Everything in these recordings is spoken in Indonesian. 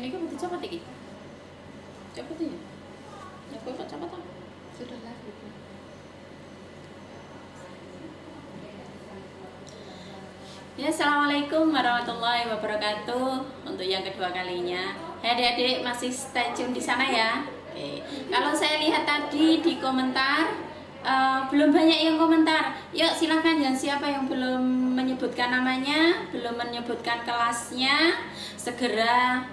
Ini kan butuh cepat iki. Cepat ya. Aku kok cepat ah. Sudah lah gitu. Ya, assalamualaikum warahmatullahi wabarakatuh. Untuk yang kedua kalinya, adik-adik masih stay tune di sana ya. Oke. Kalau saya lihat tadi di komentar belum banyak yang komentar. Yuk silahkan, yang siapa yang belum menyebutkan namanya, belum menyebutkan kelasnya, segera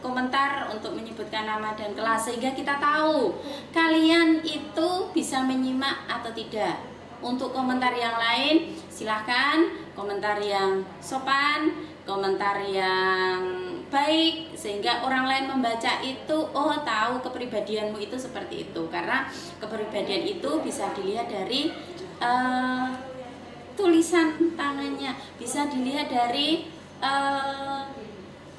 komentar untuk menyebutkan nama dan kelas sehingga kita tahu kalian itu bisa menyimak atau tidak. Untuk komentar yang lain silahkan komentar yang sopan, komentar yang baik sehingga orang lain membaca itu oh tahu kepribadianmu itu seperti itu, karena kepribadian itu bisa dilihat dari tulisan tangannya, bisa dilihat dari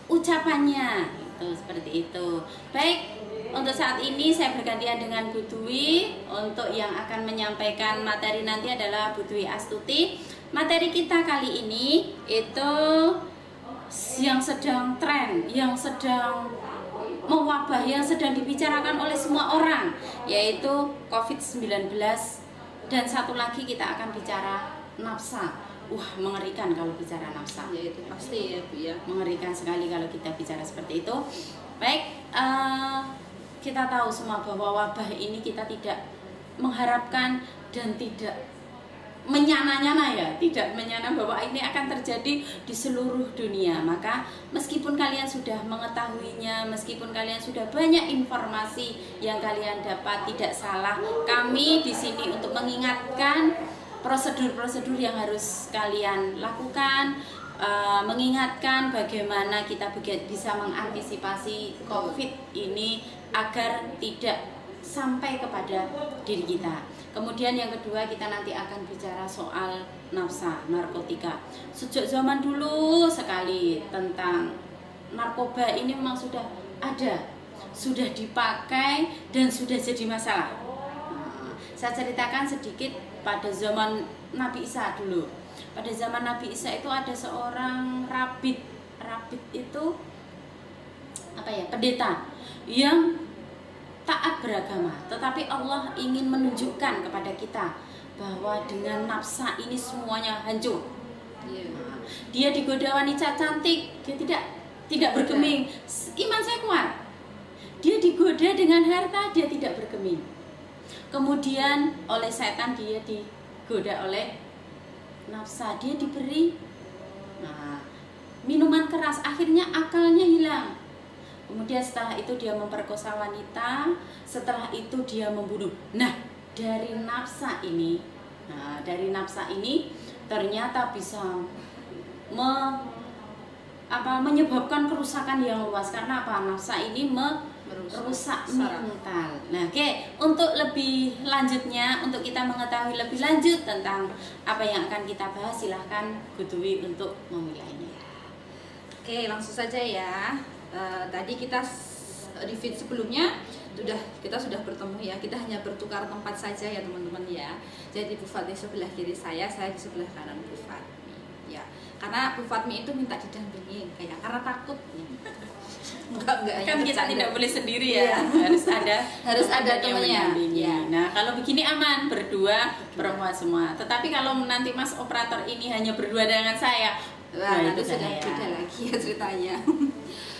ucapannya itu seperti itu. Baik, untuk saat ini saya bergantian dengan Bu Dwi. Untuk yang akan menyampaikan materi nanti adalah Bu Dwi Astuti. Materi kita kali ini itu yang sedang tren, yang sedang mewabah, yang sedang dibicarakan oleh semua orang, yaitu COVID-19. Dan satu lagi kita akan bicara nafsa. Wah, mengerikan kalau bicara nafsa. Ya itu pasti ya Bu ya. Mengerikan sekali kalau kita bicara seperti itu. Baik, kita tahu semua bahwa wabah ini kita tidak mengharapkan dan tidak menyana-nyana ya, tidak menyana bahwa ini akan terjadi di seluruh dunia. Maka meskipun kalian sudah mengetahuinya, meskipun kalian sudah banyak informasi yang kalian dapat, tidak salah kami di sini untuk mengingatkan prosedur-prosedur yang harus kalian lakukan, mengingatkan bagaimana kita bisa mengantisipasi COVID ini agar tidak sampai kepada diri kita. Kemudian yang kedua, kita nanti akan bicara soal nafsa, narkotika. Sejak zaman dulu sekali tentang narkoba ini memang sudah ada, sudah dipakai dan sudah jadi masalah. Saya ceritakan sedikit pada zaman Nabi Isa dulu. Pada zaman Nabi Isa itu ada seorang rabit itu apa ya, pendeta yang taat beragama, tetapi Allah ingin menunjukkan kepada kita bahwa dengan nafsa ini semuanya hancur. Nah, dia digoda wanita cantik, dia tidak bergeming. Iman saya kuat. Dia digoda dengan harta, dia tidak bergeming. Kemudian oleh setan dia digoda oleh nafsa, dia diberi minuman keras, akhirnya akalnya hilang. Kemudian setelah itu dia memperkosa wanita, setelah itu dia membunuh. Nah, dari nafsa ini ternyata bisa menyebabkan kerusakan yang luas. Karena apa? Nafsa ini merusak mental. Nah, oke, untuk lebih lanjutnya, untuk kita mengetahui lebih lanjut tentang apa yang akan kita bahas, silahkan Bu Dwi untuk memulainya. Oke, langsung saja ya. Tadi kita di feed sebelumnya kita sudah bertemu ya. Kita hanya bertukar tempat saja ya teman-teman ya. Jadi Bu Fatmi sebelah kiri saya di sebelah kanan Bu Fatmi ya. Karena Bu Fatmi itu minta didampingi karena takut ya. Enggak Kan kita tidak boleh sendiri ya. harus ada temannya ya. Nah, kalau begini aman, berdua perempuan semua. Tetapi kalau nanti Mas operator ini hanya berdua dengan saya, itu sudah beda lagi ya ceritanya.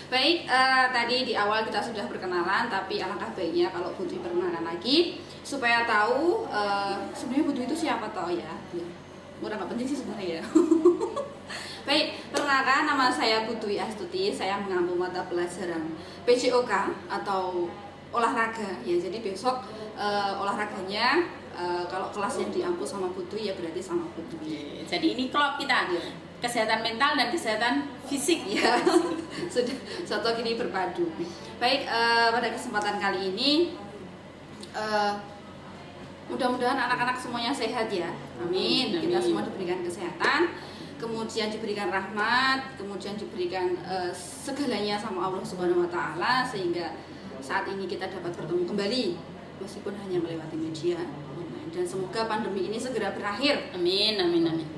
Baik, tadi di awal kita sudah perkenalan, tapi alangkah baiknya kalau Bu Dwi perkenalkan lagi supaya tahu sebenarnya Bu Dwi itu siapa toh ya. Udah nggak penting sih sebenarnya ya. Baik, perkenalkan, nama saya Bu Dwi Astuti. Saya mengambil mata pelajaran PJOK atau olahraga ya. Jadi besok olahraganya kalau kelas yang diampu sama Bu Dwi ya berarti sama Bu Dwi. Jadi ini klub kita. Ya. Kesehatan mental dan kesehatan fisik ya. Sudah satu gini berpadu. Baik, pada kesempatan kali ini mudah-mudahan anak-anak semuanya sehat ya. Amin. Kita semua diberikan kesehatan, kemudian diberikan rahmat, kemudian diberikan segalanya sama Allah Subhanahu wa taala sehingga saat ini kita dapat bertemu kembali meskipun hanya melewati media. Dan semoga pandemi ini segera berakhir. Amin, amin, amin.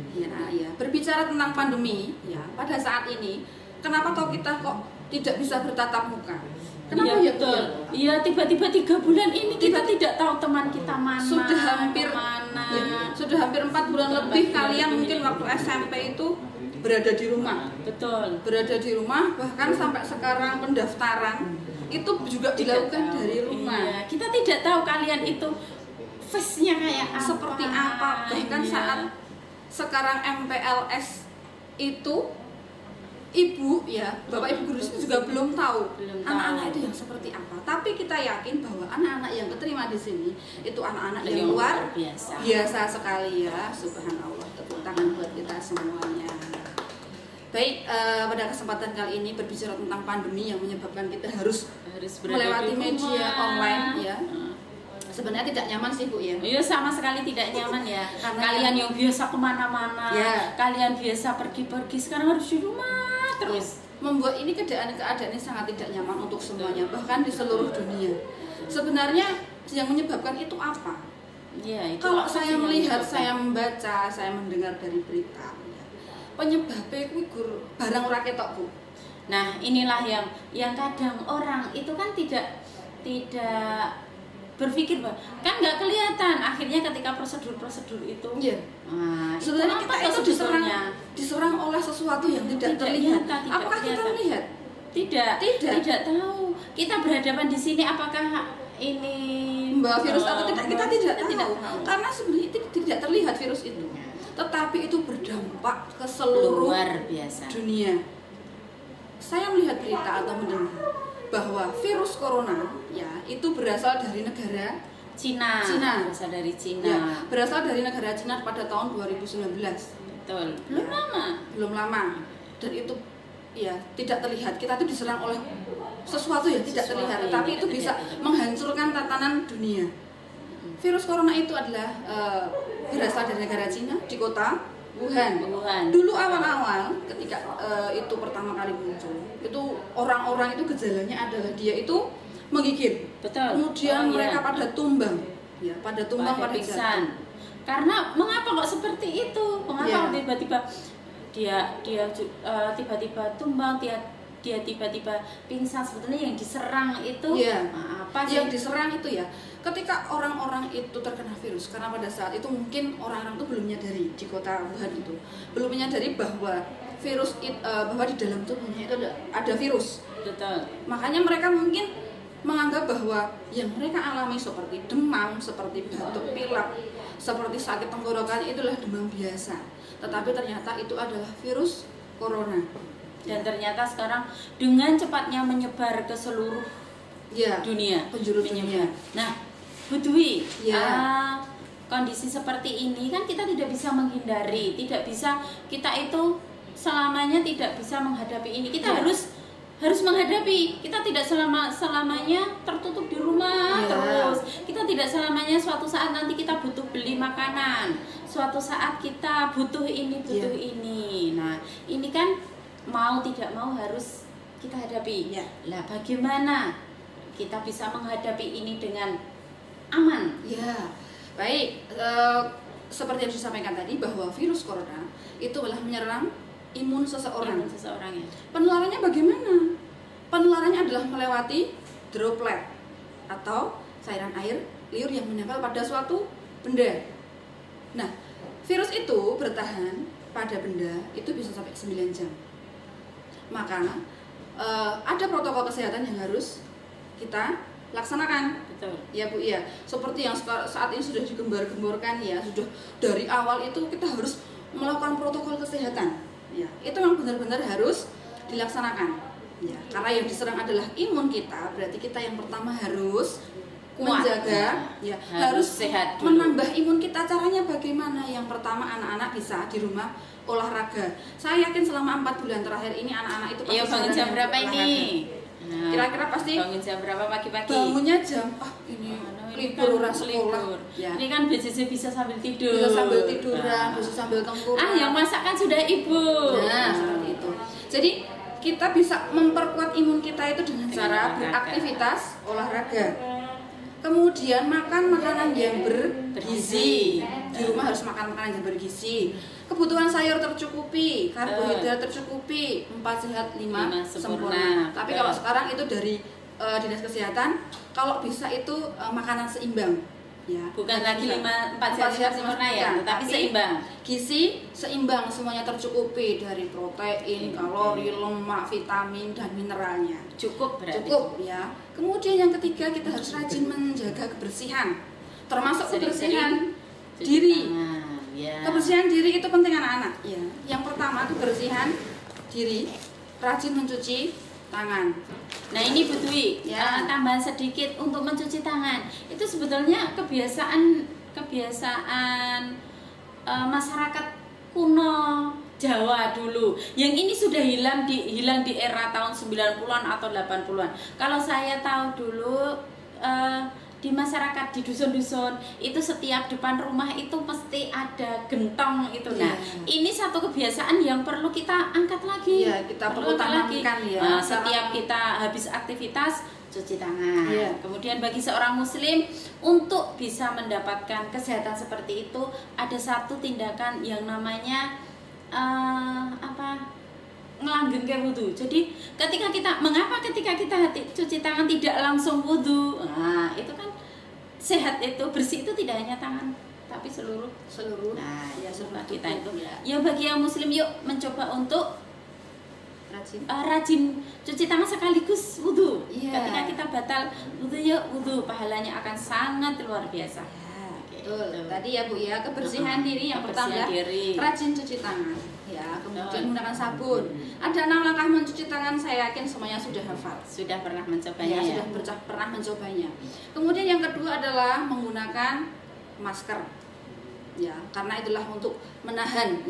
Ya, berbicara tentang pandemi, ya pada saat ini, kenapa kita kok tidak bisa bertatap muka. Iya betul. Iya, tiba-tiba 3 bulan ini kita tidak tahu teman kita mana. Sudah hampir mana. Ya, sudah hampir 4 bulan lebih kalian mungkin waktu SMP itu berada di rumah. Betul. Berada di rumah, bahkan sampai sekarang pendaftaran itu juga dilakukan dari rumah. Iya, kita tidak tahu kalian itu face-nya kayak apa. Seperti apa. Bahkan saat sekarang MPLS itu ibu ya, bapak ibu guru itu juga belum tahu anak-anak itu yang seperti apa. Tapi kita yakin bahwa anak-anak yang keterima di sini itu anak-anak yang luar biasa sekali ya. Subhanallah, tepuk tangan buat kita semuanya. Baik, pada kesempatan kali ini berbicara tentang pandemi yang menyebabkan kita harus melewati media online ya. Sebenarnya tidak nyaman sih Bu ya. Iya, sama sekali tidak nyaman ya. Karena kalian yang biasa kemana-mana, kalian biasa pergi-pergi, sekarang harus di rumah terus. Membuat ini keadaan ini sangat tidak nyaman untuk semuanya, bahkan di seluruh dunia. Sebenarnya yang menyebabkan itu apa? Ya, itu kalau apa saya melihat, saya membaca, saya mendengar dari berita, penyebabnya itu barang ora ketok Bu. Nah, inilah yang kadang orang itu kan tidak berpikir bahwa kan nggak kelihatan akhirnya ketika prosedur itu. Iya. Nah, sebenarnya kita itu diserang oleh sesuatu yang tidak terlihat. Apakah kita melihat? Tidak tahu. Kita berhadapan di sini apakah ini membawa virus atau tidak, kita tidak tahu. Karena sebenarnya itu tidak terlihat virus itu. Tetapi itu berdampak ke seluruh luar biasa dunia. Saya melihat berita atau mendengar bahwa virus corona ya itu berasal dari negara Cina. Berasal dari Cina. Ya, berasal dari negara Cina pada tahun 2019. Betul. Belum lama. Dan itu ya tidak terlihat. Kita itu diserang oleh sesuatu yang tidak terlihat, tapi itu bisa menghancurkan tatanan dunia. Virus corona itu adalah berasal dari negara Cina di kota Wuhan. Dulu awal-awal ketika itu pertama kali muncul, itu orang-orang itu gejalanya adalah dia itu menggigit. Betul. Kemudian mereka pada tumbang, ya, pada pingsan. Karena mengapa kok seperti itu? Mengapa tiba-tiba dia tiba-tiba tumbang, dia tiba-tiba pingsan? Sebetulnya yang diserang itu apa sih? Yang diserang itu ya ketika orang-orang itu terkena virus, karena pada saat itu mungkin orang-orang itu belum menyadari di kota Wuhan itu belum menyadari bahwa virus bahwa di dalam tubuhnya itu ada virus. Betul. Makanya mereka mungkin menganggap bahwa yang mereka alami seperti demam, seperti batuk pilek, seperti sakit tenggorokan itulah demam biasa. Tetapi ternyata itu adalah virus corona. Dan ternyata sekarang dengan cepatnya menyebar ke seluruh dunia, penjuru dunia. Nah, Bu Dwi, kondisi seperti ini kan kita tidak bisa menghindari, tidak bisa kita itu selamanya tidak bisa menghadapi ini. Kita harus menghadapi. Kita tidak selamanya tertutup di rumah terus. Kita tidak selamanya suatu saat nanti kita butuh beli makanan. Suatu saat kita butuh ini, butuh ini. Nah, ini kan mau tidak mau harus kita hadapi. Lah, bagaimana kita bisa menghadapi ini dengan aman? Ya, baik. Seperti yang disampaikan tadi bahwa virus corona itu adalah menyerang imun seseorang. Ya. Penularannya bagaimana? Penularannya adalah melewati droplet atau cairan air liur yang menempel pada suatu benda. Nah, virus itu bertahan pada benda itu bisa sampai 9 jam. Maka ada protokol kesehatan yang harus kita laksanakan. Betul. Ya Bu ya, seperti yang saat ini sudah digembar-gemborkan ya, sudah dari awal itu kita harus melakukan protokol kesehatan. Ya, itu memang benar-benar harus dilaksanakan. Ya, karena yang diserang adalah imun kita, berarti kita yang pertama harus menjaga, harus sehat dulu. Menambah imun kita. Caranya bagaimana? Yang pertama, anak-anak bisa di rumah olahraga. Saya yakin selama 4 bulan terakhir ini anak-anak itu pasti bangun jam berapa ini? Nah, kira-kira pasti bangun jam berapa pagi-pagi? Bangunnya jam ini libur orang sekolah. Ya. Ini kan BCC bisa sambil tidur. Bisa sambil tiduran, bisa sambil tengkurap. Yang masak kan sudah ibu. Nah, seperti itu. Jadi kita bisa memperkuat imun kita itu dengan cara beraktivitas olahraga. Kemudian makan makanan yang bergizi. Bergizi. Di rumah harus makan makanan yang bergizi. Kebutuhan sayur tercukupi, karbohidrat tercukupi, 4 sehat 5 sempurna. Tapi kalau sekarang itu dari Dinas Kesehatan, kalau bisa itu makanan seimbang. Ya, bukan lagi 4 sehat sempurna ya, tapi seimbang. Gizi seimbang, semuanya tercukupi dari protein, kalori, lemak, vitamin dan mineralnya. Cukup berarti. Cukup ya. Kemudian yang ketiga, kita harus rajin menjaga kebersihan, termasuk kebersihan diri. Ya. Kebersihan diri itu penting anak-anak. Ya. Yang pertama kebersihan diri, rajin mencuci tangan. Nah ini Bu Dwi, Ya. tambahan sedikit untuk mencuci tangan. Itu sebetulnya kebiasaan masyarakat kuno Jawa dulu. Yang ini sudah hilang di era tahun 90-an atau 80-an. Kalau saya tahu dulu di masyarakat di dusun-dusun itu setiap depan rumah itu mesti ada gentong itu. Nah, ini satu kebiasaan yang perlu kita angkat lagi. Ya, kita perlu tanamkan ya. Setiap kita habis aktivitas cuci tangan. Ya. Kemudian bagi seorang muslim untuk bisa mendapatkan kesehatan seperti itu ada satu tindakan yang namanya ngelanggeng ke wudhu. Jadi mengapa ketika kita cuci tangan tidak langsung wudhu? Nah, itu kan sehat itu, bersih itu tidak hanya tangan tapi seluruh. Nah, ya seluruh kita itu. Ya bagi yang muslim yuk mencoba untuk rajin cuci tangan sekaligus wudhu. Ketika kita batal wudhu, yuk wudhu, pahalanya akan sangat luar biasa. Betul. Tadi ya Bu ya, kebersihan diri yang pertama, rajin cuci tangan. Ya, kemudian menggunakan sabun. Ada 6 langkah mencuci tangan, saya yakin semuanya sudah hafal. Sudah pernah mencobanya ya? Sudah pernah mencobanya. Kemudian yang kedua adalah menggunakan masker. Ya, karena itulah untuk menahan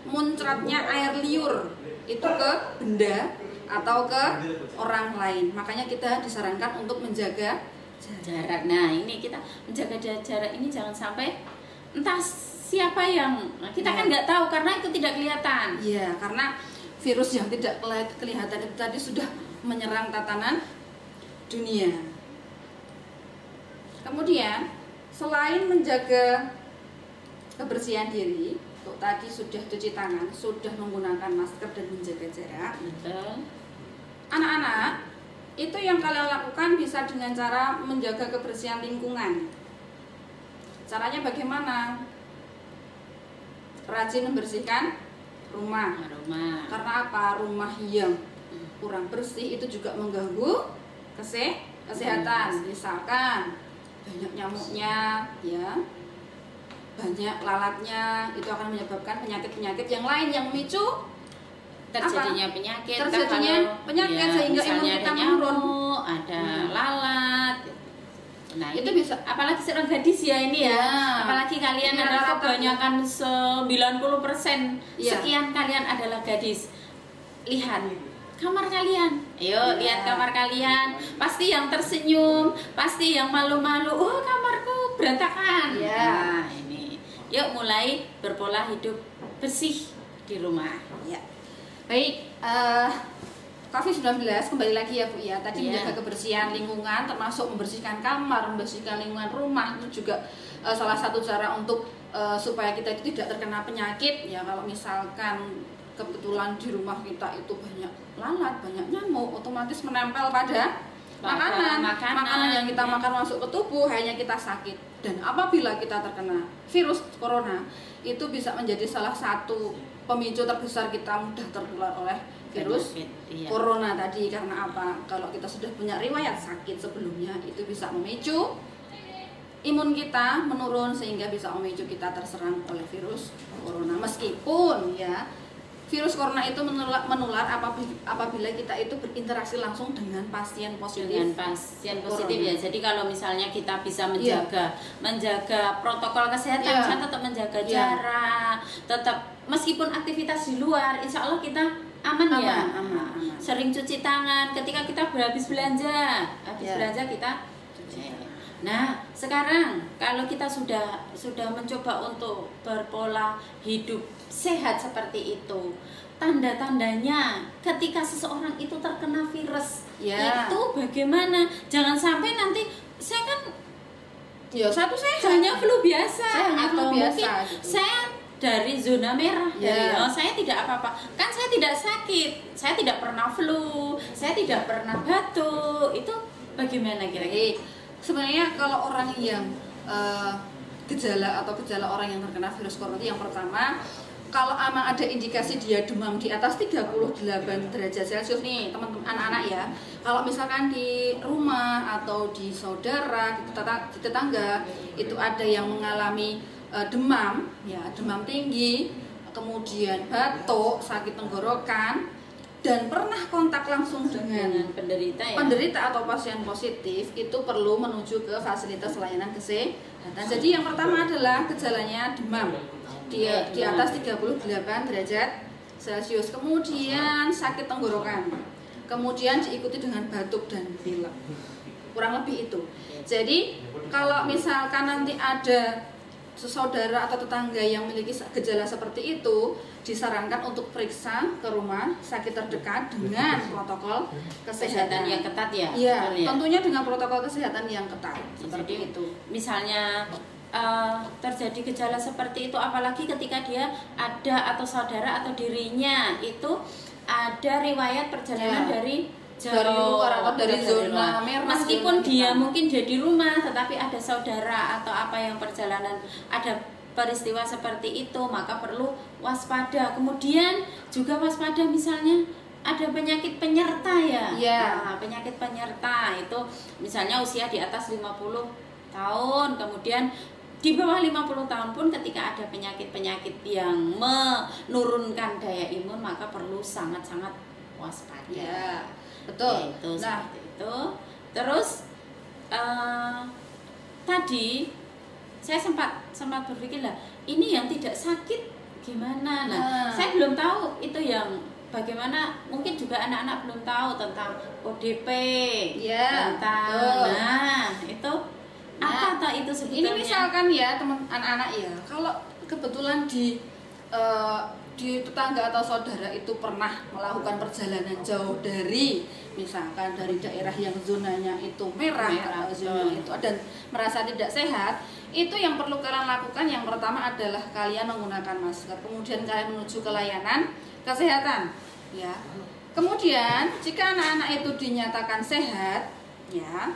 muncratnya air liur itu ke benda atau ke orang lain. Makanya kita disarankan untuk menjaga jarak. Nah, ini kita menjaga jarak ini jangan sampai entah siapa yang kita kan nggak tahu karena itu tidak kelihatan. Iya, karena virus yang tidak kelihatan itu tadi sudah menyerang tatanan dunia. Kemudian selain menjaga kebersihan diri, tadi sudah cuci tangan, sudah menggunakan masker dan menjaga jarak. Betul. Anak-anak, itu yang kalian lakukan bisa dengan cara menjaga kebersihan lingkungan. Caranya bagaimana? Rajin membersihkan rumah. Karena apa? Rumah yang kurang bersih itu juga mengganggu kesehatan. Misalkan banyak nyamuknya, ya, banyak lalatnya, itu akan menyebabkan penyakit-penyakit yang lain yang memicu terjadinya penyakit ya, sehingga imun kita menurun. Ada lalat. Nah, itu ini bisa, apalagi seorang gadis ya ini ya. Apalagi kalian adalah kebanyakan 90% sekian kalian adalah gadis. Lihat kamar kalian. Ayo lihat kamar kalian. Pasti yang tersenyum, pasti yang malu-malu. Oh, kamarku berantakan. Nah, ini. Yuk mulai berpola hidup bersih di rumah. Ya. Baik, COVID-19 kembali lagi ya Bu ya. Tadi menjaga kebersihan lingkungan, termasuk membersihkan kamar, membersihkan lingkungan rumah, itu juga salah satu cara untuk supaya kita itu tidak terkena penyakit ya. Kalau misalkan kebetulan di rumah kita itu banyak lalat, banyak nyamuk, otomatis menempel pada makanan yang kita makan masuk ke tubuh, hanya kita sakit. Dan apabila kita terkena virus corona, itu bisa menjadi salah satu pemicu terbesar kita mudah tertular oleh virus corona tadi. Karena apa? Kalau kita sudah punya riwayat sakit sebelumnya, itu bisa memicu imun kita menurun sehingga bisa memicu kita terserang oleh virus corona. Meskipun ya virus corona itu menular apabila kita itu berinteraksi langsung dengan pasien positif. Ya. Jadi kalau misalnya kita bisa menjaga protokol kesehatan, misalnya tetap menjaga jarak, tetap meskipun aktivitas di luar, insya Allah kita aman. Sering cuci tangan ketika kita habis belanja kita cuci. Nah, sekarang kalau kita sudah mencoba untuk berpola hidup sehat seperti itu, tanda-tandanya ketika seseorang itu terkena virus itu bagaimana? Jangan sampai nanti saya kan satu sehat, hanya flu biasa atau flu biasa, mungkin gitu. saya dari zona merah, saya tidak apa-apa, kan saya tidak sakit, saya tidak pernah flu, saya tidak pernah batuk, itu bagaimana kira-kira? Sebenarnya kalau orang yang gejala orang yang terkena virus corona, yang pertama, kalau emang ada indikasi dia demam di atas 38 derajat Celcius nih teman-teman anak-anak ya, kalau misalkan di rumah atau di saudara, di tetangga itu ada yang mengalami demam tinggi, kemudian batuk, sakit tenggorokan, dan pernah kontak langsung dengan penderita atau pasien positif, itu perlu menuju ke fasilitas layanan kesehatan. Jadi yang pertama adalah gejalanya demam di atas 38 derajat Celcius, kemudian sakit tenggorokan, kemudian diikuti dengan batuk dan pilek, kurang lebih itu. Jadi kalau misalkan nanti ada saudara atau tetangga yang memiliki gejala seperti itu, disarankan untuk periksa ke rumah sakit terdekat dengan protokol kesehatan yang ketat ya. Iya, tentunya dengan protokol kesehatan yang ketat. Seperti itu. Misalnya terjadi gejala seperti itu, apalagi ketika dia ada atau saudara atau dirinya itu ada riwayat perjalanan dari luar atau dari zona merah, meskipun dia mungkin di rumah, tetapi ada saudara atau apa yang perjalanan ada peristiwa seperti itu, maka perlu waspada. Kemudian juga waspada misalnya ada penyakit penyerta Nah, penyakit penyerta itu misalnya usia di atas 50 tahun, kemudian di bawah 50 tahun pun ketika ada penyakit-penyakit yang menurunkan daya imun, maka perlu sangat-sangat waspada. Betul. Seperti itu. Terus tadi saya sempat berpikir lah, ini yang tidak sakit gimana? Saya belum tahu itu yang bagaimana. Mungkin juga anak-anak belum tahu tentang ODP, tentang itu apa itu sebetulnya? Ini misalkan ya teman anak-anak ya, kalau kebetulan di tetangga atau saudara itu pernah melakukan perjalanan jauh dari misalkan dari daerah yang zonanya itu merah atau zona itu dan merasa tidak sehat, itu yang perlu kalian lakukan yang pertama adalah kalian menggunakan masker, kemudian kalian menuju ke layanan kesehatan ya. Kemudian jika anak-anak itu dinyatakan sehat ya,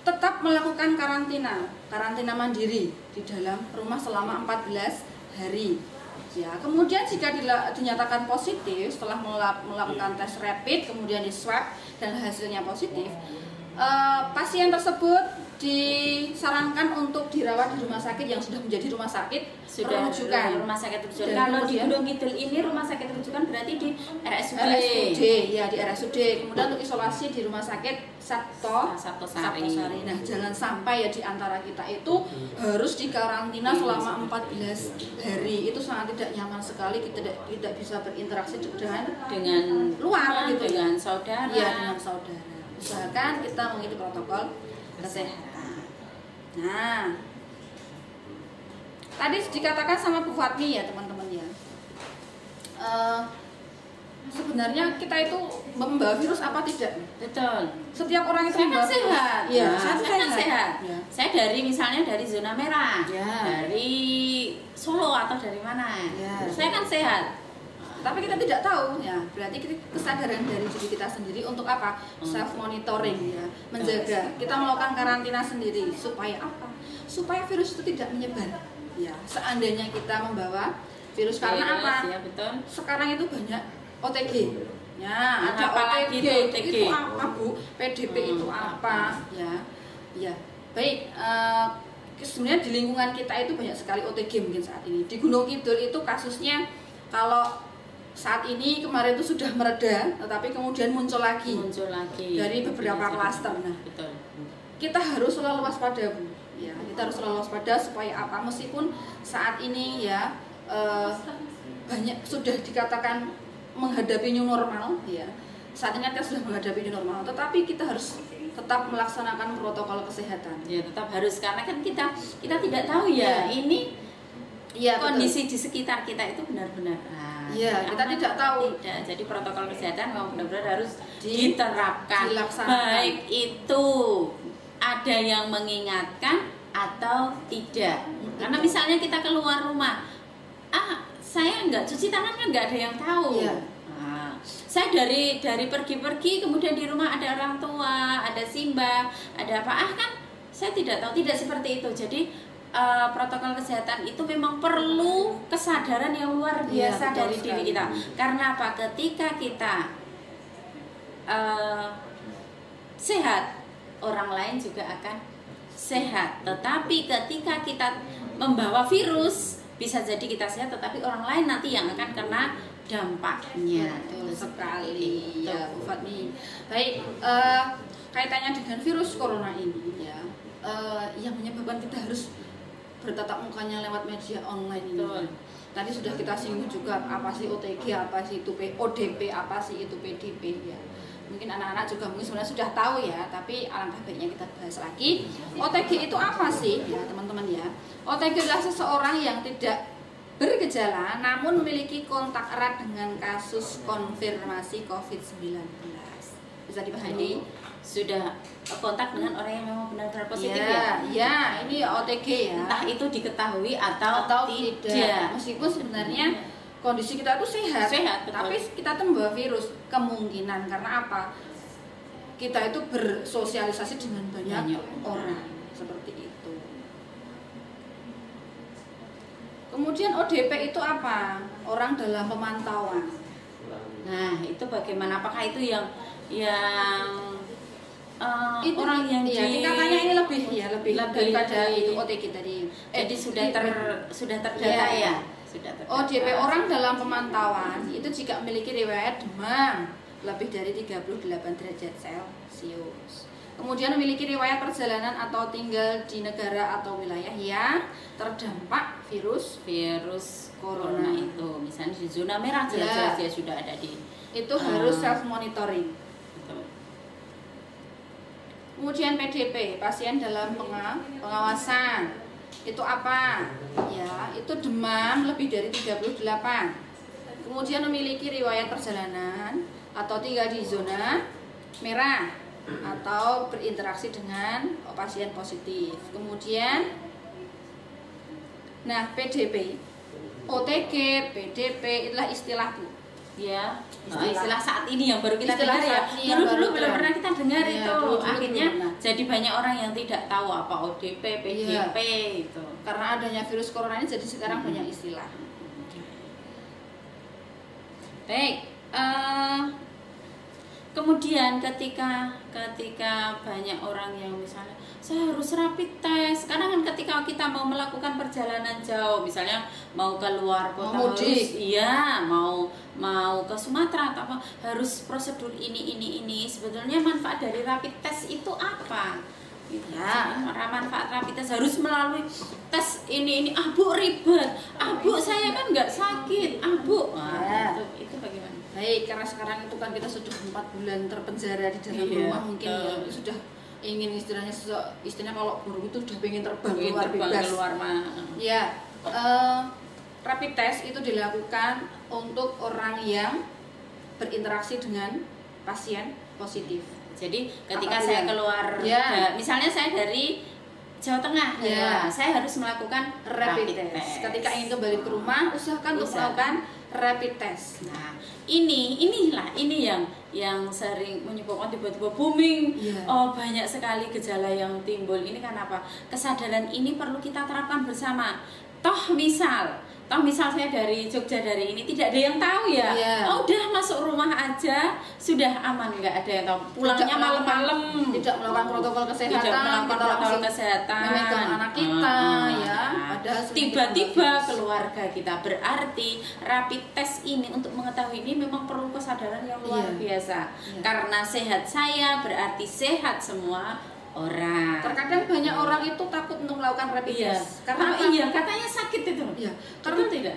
tetap melakukan karantina mandiri di dalam rumah selama 14 hari. Ya, kemudian jika dinyatakan positif setelah melakukan tes rapid, kemudian di swab dan hasilnya positif, pasien tersebut disarankan untuk dirawat di rumah sakit yang sudah menjadi rumah sakit rujukan. Rumah sakit rujukan. Kalau di Gunung Kidul ini rumah sakit rujukan berarti di RSUD. Ya, di RSUD. Kemudian untuk isolasi di rumah sakit Sabto Sari. Nah, jangan sampai ya di antara kita itu harus dikarantina selama 14 hari. Itu sangat tidak nyaman sekali, kita tidak bisa berinteraksi dengan luar gitu, dengan saudara. Iya, dengan saudara. Usahakan kita mengikuti protokol kesehatan. Nah, tadi dikatakan sama Bu Fatmi ya teman-teman ya, sebenarnya kita itu membawa virus apa tidak? Betul. Setiap orang itu membawa sehat. Ya, saya sehat. Ya. Saya misalnya dari zona merah, dari Solo atau dari mana? Ya. Saya kan sehat. Tapi kita tidak tahu ya, berarti kesadaran dari diri kita sendiri untuk apa? Self monitoring ya, menjaga. Kita melakukan karantina sendiri supaya apa? Supaya virus itu tidak menyebar. Ya, seandainya kita membawa virus karena apa? Ya, betul. Sekarang itu banyak OTG. Ya, ada OTG. Itu apa, Bu? PDP itu apa? Ya. Ya. Baik, sebenarnya di lingkungan kita itu banyak sekali OTG mungkin saat ini. Di Gunung Kidul itu kasusnya kalau saat ini kemarin itu sudah mereda, tetapi kemudian muncul lagi dari beberapa klaster. Nah, betul. Kita harus selalu waspada, Bu. Ya, kita harus selalu waspada supaya apa? Meskipun saat ini ya banyak sudah dikatakan menghadapi new normal, ya. Saat ini kita sudah menghadapi new normal, tetapi kita harus tetap melaksanakan protokol kesehatan. Ya tetap harus, karena kan kita tidak tahu ya, ini kondisi di sekitar kita itu benar-benar. Kita tidak tahu. Jadi protokol kesehatan memang benar-benar harus diterapkan. Baik itu ada yang mengingatkan atau tidak. Karena misalnya kita keluar rumah, saya nggak cuci tangan kan nggak ada yang tahu. Saya dari pergi-pergi, kemudian di rumah ada orang tua, ada simbah, ada apa, kan saya tidak tahu. Tidak seperti itu. Jadi protokol kesehatan itu memang perlu kesadaran yang luar biasa dari diri kita. Karena apa? Ketika kita sehat, orang lain juga akan sehat. Tetapi ketika kita membawa virus, bisa jadi kita sehat, tetapi orang lain nanti yang akan kena dampaknya. Betul sekali ya Bu Fatmi. Baik, kaitannya dengan virus corona ini ya, yang menyebabkan kita harus bertatap mukanya lewat media online ini. Tadi sudah kita singgung juga apa sih OTG, apa sih itu ODP, apa sih itu PDP ya. Mungkin anak-anak juga mungkin sebenarnya sudah tahu ya, tapi alangkah baiknya kita bahas lagi. OTG itu apa sih ya teman-teman ya? OTG adalah seseorang yang tidak bergejala namun memiliki kontak erat dengan kasus konfirmasi COVID-19. Bisa dipahami? Sudah kontak dengan orang yang memang benar-benar positif ya, ini OTG ya. Entah itu diketahui atau tidak. Meskipun sebenarnya kondisi kita itu sehat betul. Tapi kita tuh membawa virus, kemungkinan karena apa? Kita itu bersosialisasi dengan banyak orang seperti itu. Kemudian ODP itu apa? Orang dalam pemantauan. Nah, itu bagaimana? Apakah itu yang itu, orang yang katanya ini lebih daripada itu OTG tadi. Jadi sudah terdata ya. ODP orang dalam pemantauan itu jika memiliki riwayat demam lebih dari 38 derajat Celcius. Kemudian memiliki riwayat perjalanan atau tinggal di negara atau wilayah yang terdampak virus corona itu. Misalnya di zona merah jelas dia sudah ada di. Itu harus self monitoring. Kemudian PDP, pasien dalam pengawasan. Itu apa? Ya, itu demam lebih dari 38. Kemudian memiliki riwayat perjalanan atau tinggal di zona merah atau berinteraksi dengan pasien positif. Kemudian PDP, OTG, PDP itulah istilah Bu. Ya, istilah saat ini yang baru kita dengar ya. Dulu belum pernah kita dengar itu. Akhirnya jadi banyak orang yang tidak tahu apa ODP, PDP itu. Karena adanya virus corona ini jadi sekarang banyak istilah. Baik, kemudian ketika banyak orang yang misalnya saya harus rapid test, karena kan ketika kita mau melakukan perjalanan jauh, misalnya mau keluar kota, mau ke Sumatera atau apa, harus prosedur ini. Sebetulnya manfaat dari rapid test itu apa? Ya, manfaat rapid test harus melalui tes ini. Bu ribet, Bu saya kan nggak sakit, Bu. Itu bagaimana? Baik, karena sekarang itu kan kita sudah 4 bulan terpenjara di dalam rumah, mungkin ya sudah ingin istilahnya kalau burung itu sudah pengen terbang keluar ya. Rapid test itu dilakukan untuk orang yang berinteraksi dengan pasien positif. Jadi ketika saya keluar, misalnya saya dari Jawa Tengah, saya harus melakukan rapid test. Ketika ingin kembali ke rumah, usahakan untuk melakukan rapid test. Nah, ini yang sering menyebabkan tiba-tiba booming. Banyak sekali gejala yang timbul. Ini kan apa? Kesadaran ini perlu kita terapkan bersama. Toh misal saya dari Jogja dari ini tidak ada yang tahu ya. Udah masuk rumah aja sudah aman, nggak ada yang tahu. Pulangnya malam-malam, tidak melakukan protokol kesehatan, memegang anak kita padahal tiba-tiba keluarga kita. Berarti rapid test ini untuk mengetahui ini memang perlu kesadaran yang luar biasa. Karena sehat saya berarti sehat semua orang. Terkadang banyak orang itu takut untuk melakukan rapid test. Karena katanya sakit itu. Karena tidak.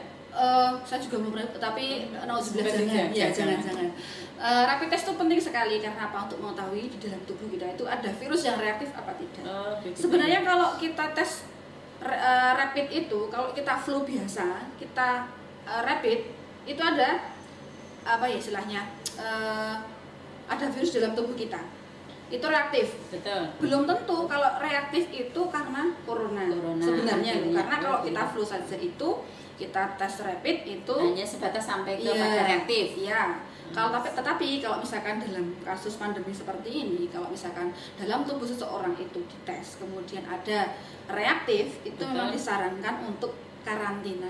Saya juga mau pernah, tapi nauzubillah Sebenarnya, jangan. Rapid test itu penting sekali karena apa? Untuk mengetahui di dalam tubuh kita itu ada virus yang reaktif apa tidak. Sebenarnya kalau kita tes rapid itu, kalau kita flu biasa, kita rapid itu ada apa ya istilahnya? Ada virus dalam tubuh kita. Itu reaktif. Betul. Belum tentu kalau reaktif itu karena corona. Sebenarnya karena kalau kita flu saja itu kita tes rapid itu hanya sebatas sampai ke pada reaktif. Iya. Kalau tetapi kalau misalkan dalam kasus pandemi seperti ini, kalau misalkan dalam tubuh seseorang itu dites kemudian ada reaktif, itu memang disarankan untuk karantina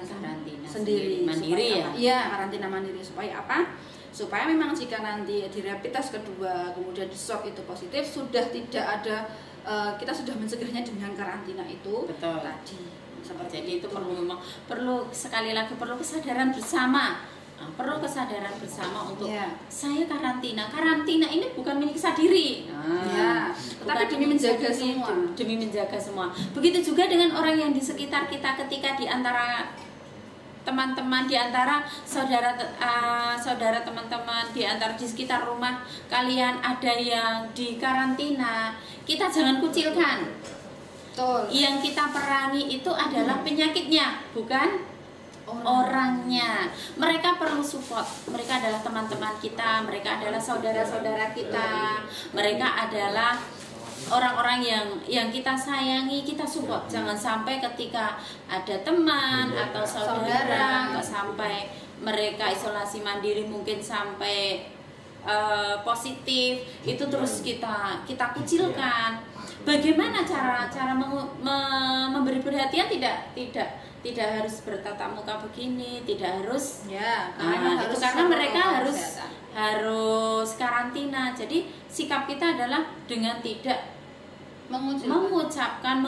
sendiri mandiri ya. Iya, karantina mandiri supaya apa? Supaya memang jika nanti di rapid test kedua kemudian di swab itu positif, sudah tidak ada kita sudah mencegahnya dengan karantina itu. Betul. Tadi. Jadi itu perlu sekali lagi perlu kesadaran bersama. Perlu kesadaran bersama untuk saya karantina. Karantina ini bukan menyiksa diri. Tetapi demi menjaga semua. Demi menjaga semua. Begitu juga dengan orang yang di sekitar kita ketika di antara teman-teman, di antara saudara teman-teman, di antara di sekitar rumah kalian ada yang di karantina, kita jangan kucilkan. Betul. Yang kita perangi itu adalah penyakitnya, bukan orangnya. Mereka perlu support. Mereka adalah teman-teman kita, mereka adalah saudara-saudara kita, mereka adalah orang-orang yang kita sayangi, kita support. Jangan sampai ketika ada teman atau saudara sampai mereka isolasi mandiri mungkin sampai positif, itu terus kita kucilkan. Bagaimana cara memberi perhatian? Tidak harus bertatap muka begini, tidak harus karena mereka harus karantina. Jadi sikap kita adalah dengan tidak mengucilkan,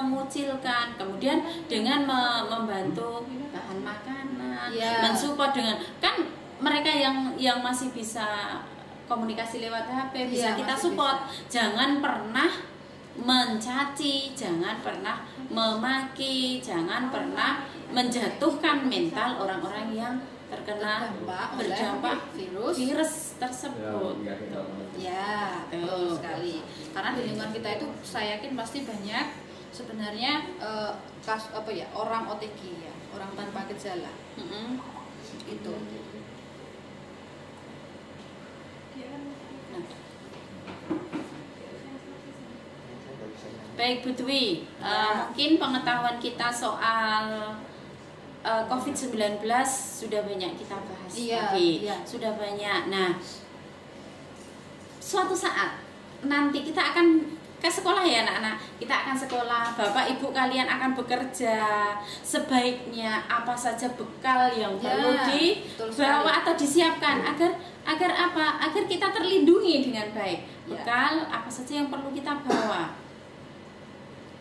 kemudian dengan membantu bahan makanan, mensupport dengan kan mereka yang masih bisa komunikasi lewat HP bisa kita support. Jangan pernah mencaci, jangan pernah memaki, jangan pernah menjatuhkan mental orang-orang yang terkena berdampak virus tersebut. Betul sekali. Karena di lingkungan kita itu saya yakin pasti banyak sebenarnya orang OTG ya, orang tanpa gejala. Itu. Baik Bu Dwi, mungkin pengetahuan kita soal COVID-19 sudah banyak kita bahas sudah banyak. Nah, suatu saat nanti kita akan ke sekolah ya anak-anak, kita akan sekolah, bapak ibu kalian akan bekerja. Sebaiknya apa saja bekal yang perlu dibawa atau disiapkan agar apa? Agar kita terlindungi dengan baik. Bekal apa saja yang perlu kita bawa?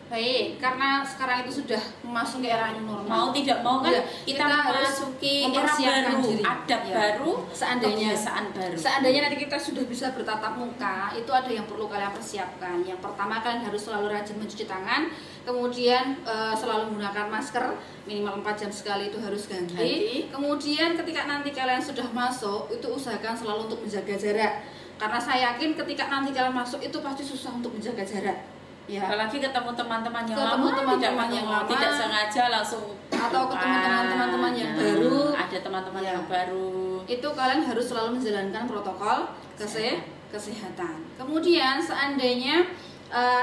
Baik, karena sekarang itu sudah masuk ke era new normal. Mau tidak mau kan kita memasuki era baru, adab baru, kebiasaan baru. Seandainya nanti kita sudah bisa bertatap muka, itu ada yang perlu kalian persiapkan. Yang pertama, kalian harus selalu rajin mencuci tangan, kemudian selalu menggunakan masker minimal 4 jam sekali, itu harus ganti. Kemudian ketika nanti kalian sudah masuk, itu usahakan selalu untuk menjaga jarak. Karena saya yakin ketika nanti kalian masuk itu pasti susah untuk menjaga jarak. Apalagi ketemu teman-teman yang lama, tidak sengaja langsung atau ketemu teman-teman yang baru, ada teman-teman yang baru. Itu kalian harus selalu menjalankan protokol kesehatan. Kemudian seandainya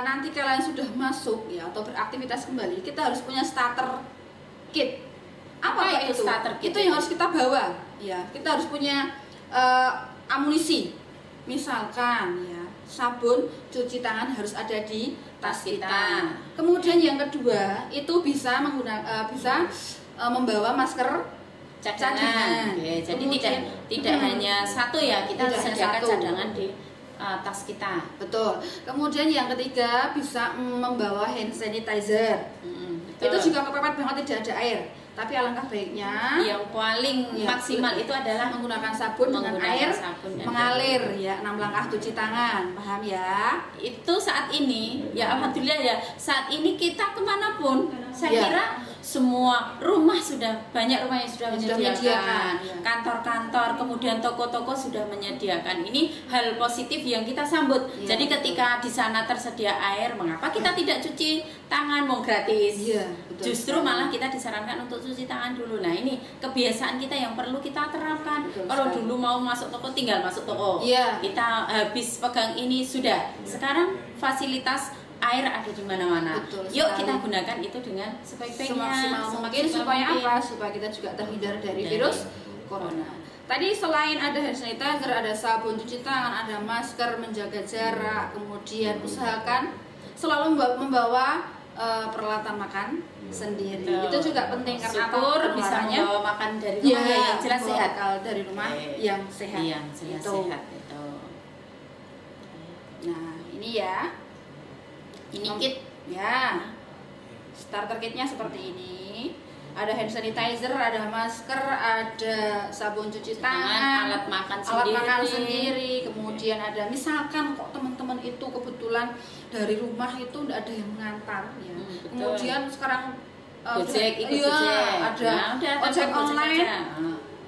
nanti kalian sudah masuk atau beraktivitas kembali, kita harus punya starter kit. Apa itu starter kit? Itu yang harus kita bawa. Kita harus punya amunisi. Misalkan sabun cuci tangan harus ada di tas kita. Kemudian yang kedua itu bisa membawa masker cadangan. Jadi tidak hanya satu kita sediakan cadangan di tas kita. Betul. Kemudian yang ketiga bisa membawa hand sanitizer. Itu juga kepepet banget tidak ada air. Tapi alangkah baiknya yang paling maksimal itu adalah menggunakan sabun dengan air mengalir 6 langkah cuci tangan, paham ya? Itu saat ini alhamdulillah saat ini kita kemanapun saya kira semua rumah banyak rumah yang sudah menyediakan, ya. kantor-kantor, kemudian toko-toko sudah menyediakan. Ini hal positif yang kita sambut. Ya, jadi ketika di sana tersedia air, mengapa kita tidak cuci tangan mau gratis? Ya, betul. Justru malah kita disarankan untuk cuci tangan dulu. Nah, ini kebiasaan kita yang perlu kita terapkan. Betul Kalau sekali. dulu mau masuk toko tinggal masuk toko. Ya. Kita habis pegang ini sudah. Sekarang fasilitas air ada di mana-mana. Betul Yuk sekali. kita gunakan itu dengan sebaik-baiknya, Semaksimal mungkin supaya apa? Supaya kita juga terhindar dari virus corona. Tadi selain ada hand sanitizer, ada sabun cuci tangan, ada masker, menjaga jarak, kemudian usahakan selalu membawa peralatan makan sendiri. Betul. Itu juga penting karena syukur apa? bisa Penularannya membawa makan dari rumah yang jelas membawa sehat. bekal dari rumah yang sehat. Yang jelas Itu. sehat itu. Nah, ini ya. Ini kit Ya, starter kitnya seperti ini. Ada hand sanitizer, ada masker, ada sabun cuci tangan, alat makan sendiri. Kemudian ada, misalkan kok teman-teman itu kebetulan dari rumah itu tidak ada yang mengantar, ya. Betul. Kemudian sekarang Gojek, ikut iya, Gojek. ada Nah, udah ojek telepon Gojek online. aja.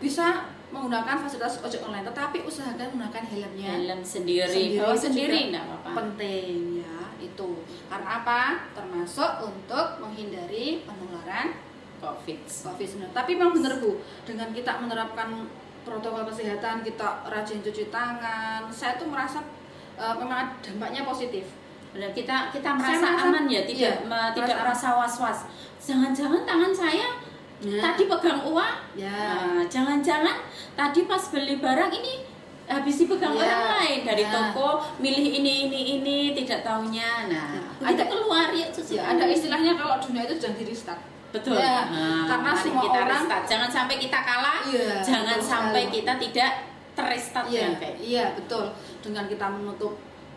Bisa menggunakan fasilitas ojek online, tetapi usahakan menggunakan helmnya. Helm sendiri, bawa itu sendiri juga enggak apa-apa. penting ya itu. Karena apa? Termasuk untuk menghindari penularan COVID-19. Tapi memang benar Bu, dengan kita menerapkan protokol kesehatan, kita rajin cuci tangan, saya tuh merasa memang dampaknya positif. Benar, kita merasa aman ya, tidak merasa was-was. Jangan-jangan tangan saya tadi pegang uang, jangan-jangan tadi pas beli barang ini habis dipegang orang lain dari toko, milih ini tidak taunya. Nah, ada keluar ya, ada istilahnya kalau dunia itu jangan di restart. Betul. Ya, karena mari semua kita orang restart. Jangan sampai kita kalah, jangan sampai kita tidak terrestart dengan baik. Iya, betul. Dengan kita menutup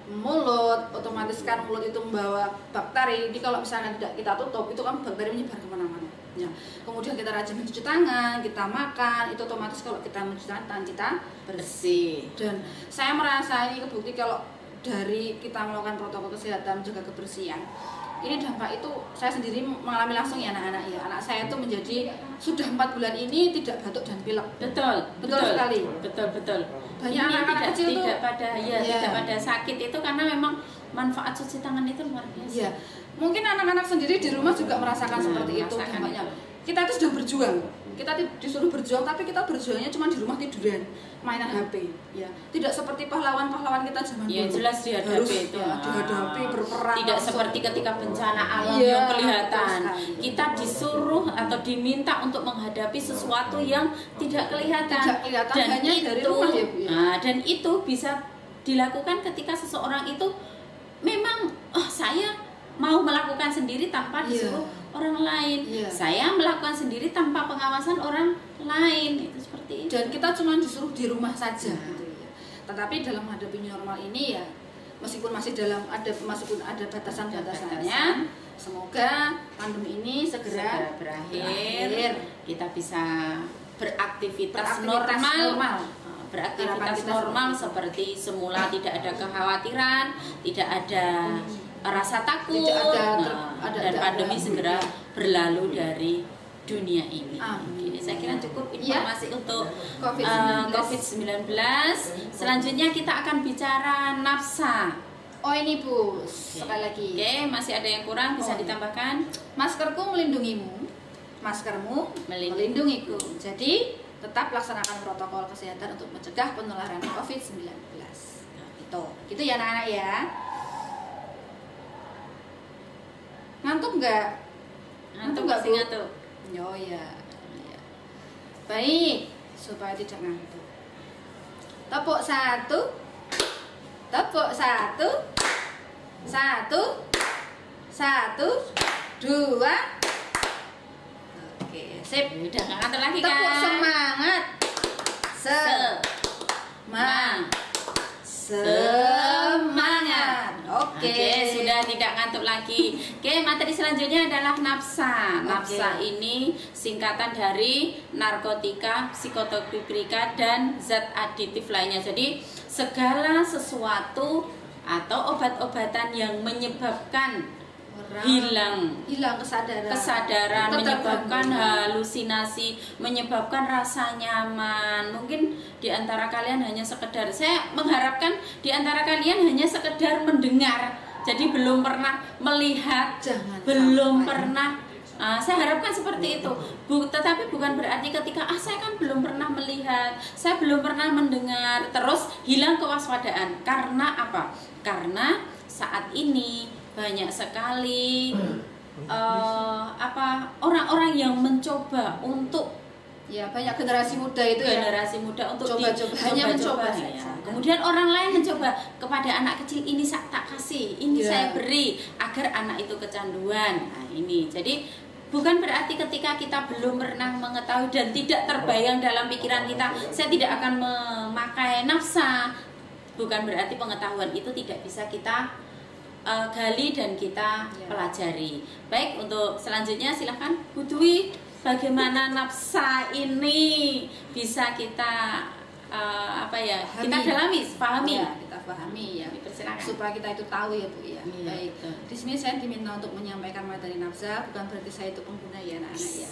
mulut, otomatis kan mulut itu membawa bakteri. Jadi kalau misalnya tidak kita tutup, itu kan bakteri menyebar kemana-mana. Ya. Kemudian kita rajin mencuci tangan, kita makan, itu otomatis kalau kita mencuci tangan kita bersih. Dan saya merasa ini kebukti kalau dari kita melakukan protokol kesehatan, menjaga kebersihan, ini dampak itu saya sendiri mengalami langsung ya anak-anak ya. Anak saya itu menjadi sudah 4 bulan ini tidak batuk dan pilek. Betul sekali. Betul. Banyak anak-anak kecil tuh tidak pada sakit itu karena memang manfaat cuci tangan itu luar biasa. Iya. Mungkin anak-anak sendiri di rumah juga merasakan seperti itu dampaknya. Kita itu sudah berjuang. Kita disuruh berjuang, tapi kita berjuangnya cuma di rumah tiduran, mainan HP. Ya. Tidak seperti pahlawan-pahlawan kita zaman dulu. Ya jelas dihadapi itu. Dihadapi berperang. Tidak seperti ketika bencana alam yang kelihatan. Kita disuruh atau diminta untuk menghadapi sesuatu yang tidak kelihatan. Dan hanya dari rumah ya, Bu. Dan itu bisa dilakukan ketika seseorang itu memang saya mau melakukan sendiri tanpa disuruh orang lain. Saya melakukan sendiri tanpa pengawasan orang lain. Itu seperti itu. Dan kita cuma disuruh di rumah saja gitu ya. Tetapi dalam menghadapi normal ini ya, meskipun ada batasan-batasannya, semoga pandemi ini segera berakhir. Kita bisa beraktivitas normal. Beraktivitas normal seperti semula, tidak ada kekhawatiran, tidak ada rasa takut, dan pandemi segera berlalu dari dunia ini. Jadi saya kira cukup informasi untuk COVID-19. Selanjutnya kita akan bicara nafsa. Oh ini Bu, sekali lagi. Oke, masih ada yang kurang bisa ditambahkan. Maskerku melindungimu, maskermu melindungiku. Jadi tetap laksanakan protokol kesehatan untuk mencegah penularan COVID-19. Gitu ya anak-anak ya. Ngantuk nggak? Ngantuk nggak sih ngantuk? Oh ya. Baik, supaya tidak ngantuk. Tepuk 1, tepuk 1, 1, 2. Oke, sip. Udah nggak ngantuk lagi kan? Tepuk semangat. Semangat. Oke, sudah tidak ngantuk lagi. Oke, materi selanjutnya adalah nafsa. Nafsa ini singkatan dari narkotika, psikotropika, dan zat aditif lainnya. Jadi segala sesuatu atau obat-obatan yang menyebabkan hilang kesadaran, menyebabkan halusinasi, menyebabkan rasa nyaman. Mungkin di antara kalian hanya sekedar, saya mengharapkan di antara kalian hanya sekedar mendengar, jadi belum pernah melihat, belum pernah. Saya harapkan seperti itu. Tetapi bukan berarti ketika saya kan belum pernah melihat, saya belum pernah mendengar, terus hilang kewaspadaan. Karena apa? Karena saat ini banyak sekali orang-orang yang mencoba untuk, ya, banyak generasi muda itu muda untuk coba-coba, hanya mencoba saja. Kemudian orang lain mencoba kepada anak kecil, ini saya tak kasih, ini saya beri agar anak itu kecanduan. Nah, ini jadi bukan berarti ketika kita belum pernah mengetahui dan tidak terbayang dalam pikiran kita, saya tidak akan memakai nafsa. Bukan berarti pengetahuan itu tidak bisa kita gali dan kita pelajari. Baik, untuk selanjutnya silahkan Bu Dwi, bagaimana nafsa ini bisa kita kita dalami, pahami. Ya, kita pahami ya. Dipersilakan. Supaya kita itu tahu ya Bu ya. Iya, Baik. betul. Di sini saya diminta untuk menyampaikan materi nafsa, bukan berarti saya itu pengguna ya anak-anak ya.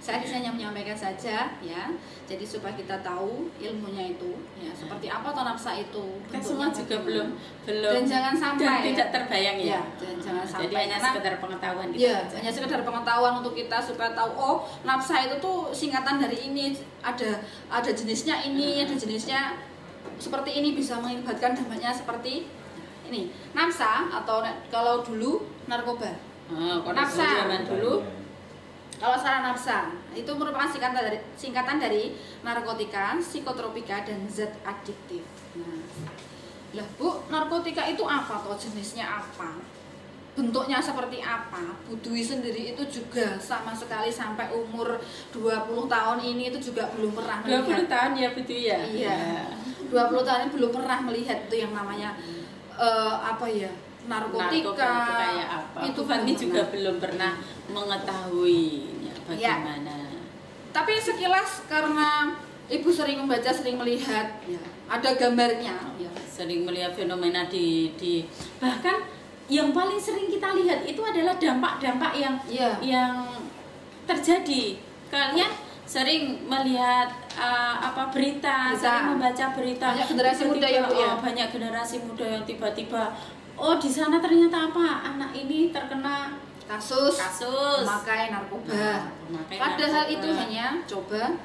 Saya di sini hanya menyampaikan saja ya. Jadi supaya kita tahu ilmunya itu ya, seperti apa toh nafsa itu. Kan semua juga belum dan jangan sampai tidak terbayang ya. Dan jangan sampai. Jadi hanya sekedar pengetahuan gitu. Ya, hanya sekedar pengetahuan untuk kita supaya tahu, oh, nafsa itu tuh singkatan dari ini, ada jenisnya ini, ada jenisnya seperti ini, bisa mengakibatkan dampaknya seperti ini. Nafsa atau kalau dulu narkoba. Nafsa zaman dulu. Kalau secara nafsa itu merupakan singkatan dari narkotika, psikotropika, dan zat adiktif. Nah, lah Bu, narkotika itu apa toh, jenisnya apa? Bentuknya seperti apa? Bu Dwi sendiri itu juga sama sekali sampai umur 20 tahun ini itu juga belum pernah melihat. 20 tahun ya Bu Dwi ya? Iya. 20 tahun ini belum pernah melihat itu yang namanya narkotika kayak apa? Itu Fani juga belum pernah mengetahui bagaimana. Ya. Tapi sekilas karena Ibu sering membaca, sering melihat, ya, ada gambarnya, ya. Sering melihat fenomena di bahkan yang paling sering kita lihat itu adalah dampak-dampak yang terjadi. Kalian sering melihat berita, sering membaca berita. Banyak generasi muda ya, Bu ya. Banyak generasi muda yang tiba-tiba, oh di sana ternyata anak ini terkena kasus memakai narkoba. Padahal itu hanya coba.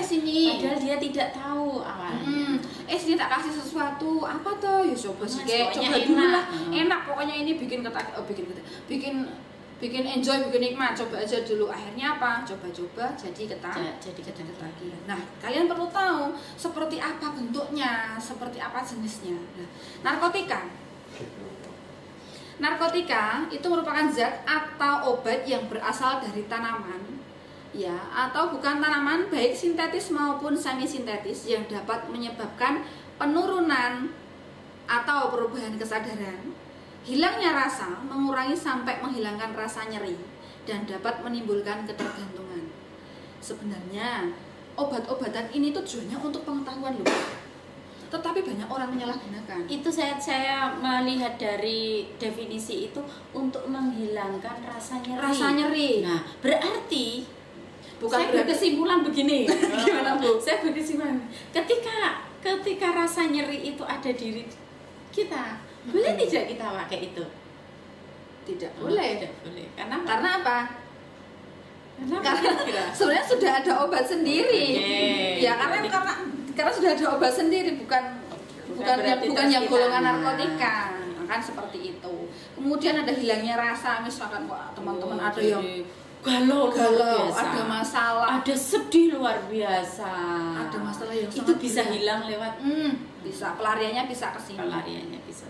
Sini. Padahal dia tidak tahu awalnya. Sini tak kasih sesuatu. Apa tuh? Ya coba sih. Coba dulu lah. Enak pokoknya ini bikin enjoy, bikin nikmat. Coba aja dulu. Akhirnya apa? Coba-coba jadi ketagihan. Nah, kalian perlu tahu seperti apa bentuknya, seperti apa jenisnya. Nah, Narkotika itu merupakan zat atau obat yang berasal dari tanaman, ya, atau bukan tanaman, baik sintetis maupun semi sintetis, yang dapat menyebabkan penurunan atau perubahan kesadaran, hilangnya rasa, mengurangi sampai menghilangkan rasa nyeri, dan dapat menimbulkan ketergantungan. Sebenarnya obat-obatan ini tujuannya untuk pengetahuan loh, tetapi banyak orang menyalahgunakan. Itu saya melihat dari definisi itu untuk menghilangkan rasa nyeri. Nah, berarti saya berkesimpulan begini. Gimana Bu? Saya berkesimpulan ketika rasa nyeri itu ada di kita, boleh tidak kita pakai itu? Tidak boleh. Tidak boleh. Karena apa? Karena sebenarnya sudah ada obat sendiri. Ya, karena sudah ada obat sendiri, bukan yang golongan narkotika, kan seperti itu. Kemudian ada hilangnya rasa, misalkan teman-teman ada yang galau, ada masalah, ada sedih luar biasa, ada masalah yang itu bisa hilang lewat bisa pelariannya bisa ke sini.